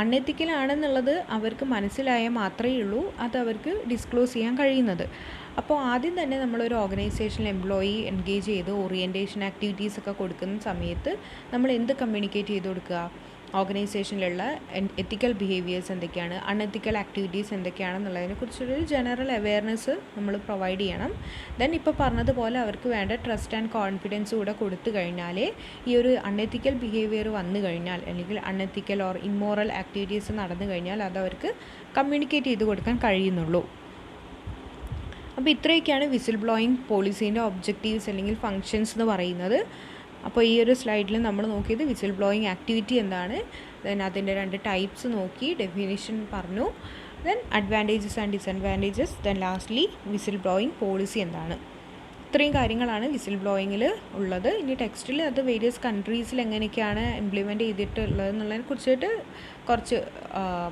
അൺഎത്തിക്കലാണെന്നുള്ളത് അവർക്ക് മനസ്സിലായാൽ മാത്രമേ ഉള്ളൂ അത് അവർക്ക് ഡിസ്ക്ലോസ് ചെയ്യാൻ കഴിയുന്നത്. അപ്പോൾ ആദ്യം തന്നെ നമ്മളൊരു ഓർഗനൈസേഷനിൽ എംപ്ലോയി എൻഗേജ് ചെയ്ത് ഓറിയൻറ്റേഷൻ ആക്ടിവിറ്റീസൊക്കെ കൊടുക്കുന്ന സമയത്ത് നമ്മൾ എന്ത് കമ്മ്യൂണിക്കേറ്റ് ചെയ്ത് കൊടുക്കുക, ഓർഗനൈസേഷനിലുള്ള എത്തിക്കൽ ബിഹേവിയേഴ്സ് എന്തൊക്കെയാണ്, അൺഎത്തിക്കൽ ആക്ടിവിറ്റീസ് എന്തൊക്കെയാണെന്നുള്ളതിനെക്കുറിച്ചൊരു ജനറൽ അവെയർനെസ് നമ്മൾ പ്രൊവൈഡ് ചെയ്യണം. ദെൻ ഇപ്പോൾ പറഞ്ഞതുപോലെ അവർക്ക് വേണ്ട ട്രസ്റ്റ് ആൻഡ് കോൺഫിഡൻസ് കൂടെ കൊടുത്തു കഴിഞ്ഞാലേ ഈ ഒരു അൺഎത്തിക്കൽ ബിഹേവിയർ വന്നു കഴിഞ്ഞാൽ അല്ലെങ്കിൽ അൺഎത്തിക്കൽ ഓർ ഇമ്മോറൽ ആക്ടിവിറ്റീസ് നടന്നു കഴിഞ്ഞാൽ അത് അവർക്ക് കമ്മ്യൂണിക്കേറ്റ് ചെയ്ത് കൊടുക്കാൻ കഴിയുന്നുള്ളൂ. അപ്പോൾ ഇത്രയൊക്കെയാണ് വിസിൽ ബ്ലോയിങ് പോളിസീൻ്റെ ഒബ്ജക്റ്റീവ്സ് അല്ലെങ്കിൽ ഫങ്ഷൻസ് എന്ന് പറയുന്നത്. അപ്പോൾ ഈ ഒരു സ്ലൈഡിൽ നമ്മൾ നോക്കിയത് വിസിൽ ബ്ലോയിങ് ആക്ടിവിറ്റി എന്താണ്, ദെൻ അതിൻ്റെ 2 ടൈപ്സ് നോക്കി, ഡെഫിനിഷൻ പറഞ്ഞു, then advantages and disadvantages, then lastly whistle blowing policy എന്താണ്. ഇത്രയും കാര്യങ്ങളാണ് വിസിൽ ബ്ലോയിങ്ങിൽ ഉള്ളത്. ഇനി ടെക്സ്റ്റിൽ അത് വേരിയസ് കൺട്രീസിൽ എങ്ങനെയൊക്കെയാണ് ഇംപ്ലിമെൻറ്റ് ചെയ്തിട്ടുള്ളത് എന്നുള്ളതിനെ കുറിച്ചിട്ട് കുറച്ച്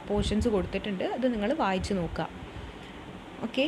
പോർഷൻസ് കൊടുത്തിട്ടുണ്ട്. അത് നിങ്ങൾ വായിച്ച് നോക്കുക. ഓക്കെ.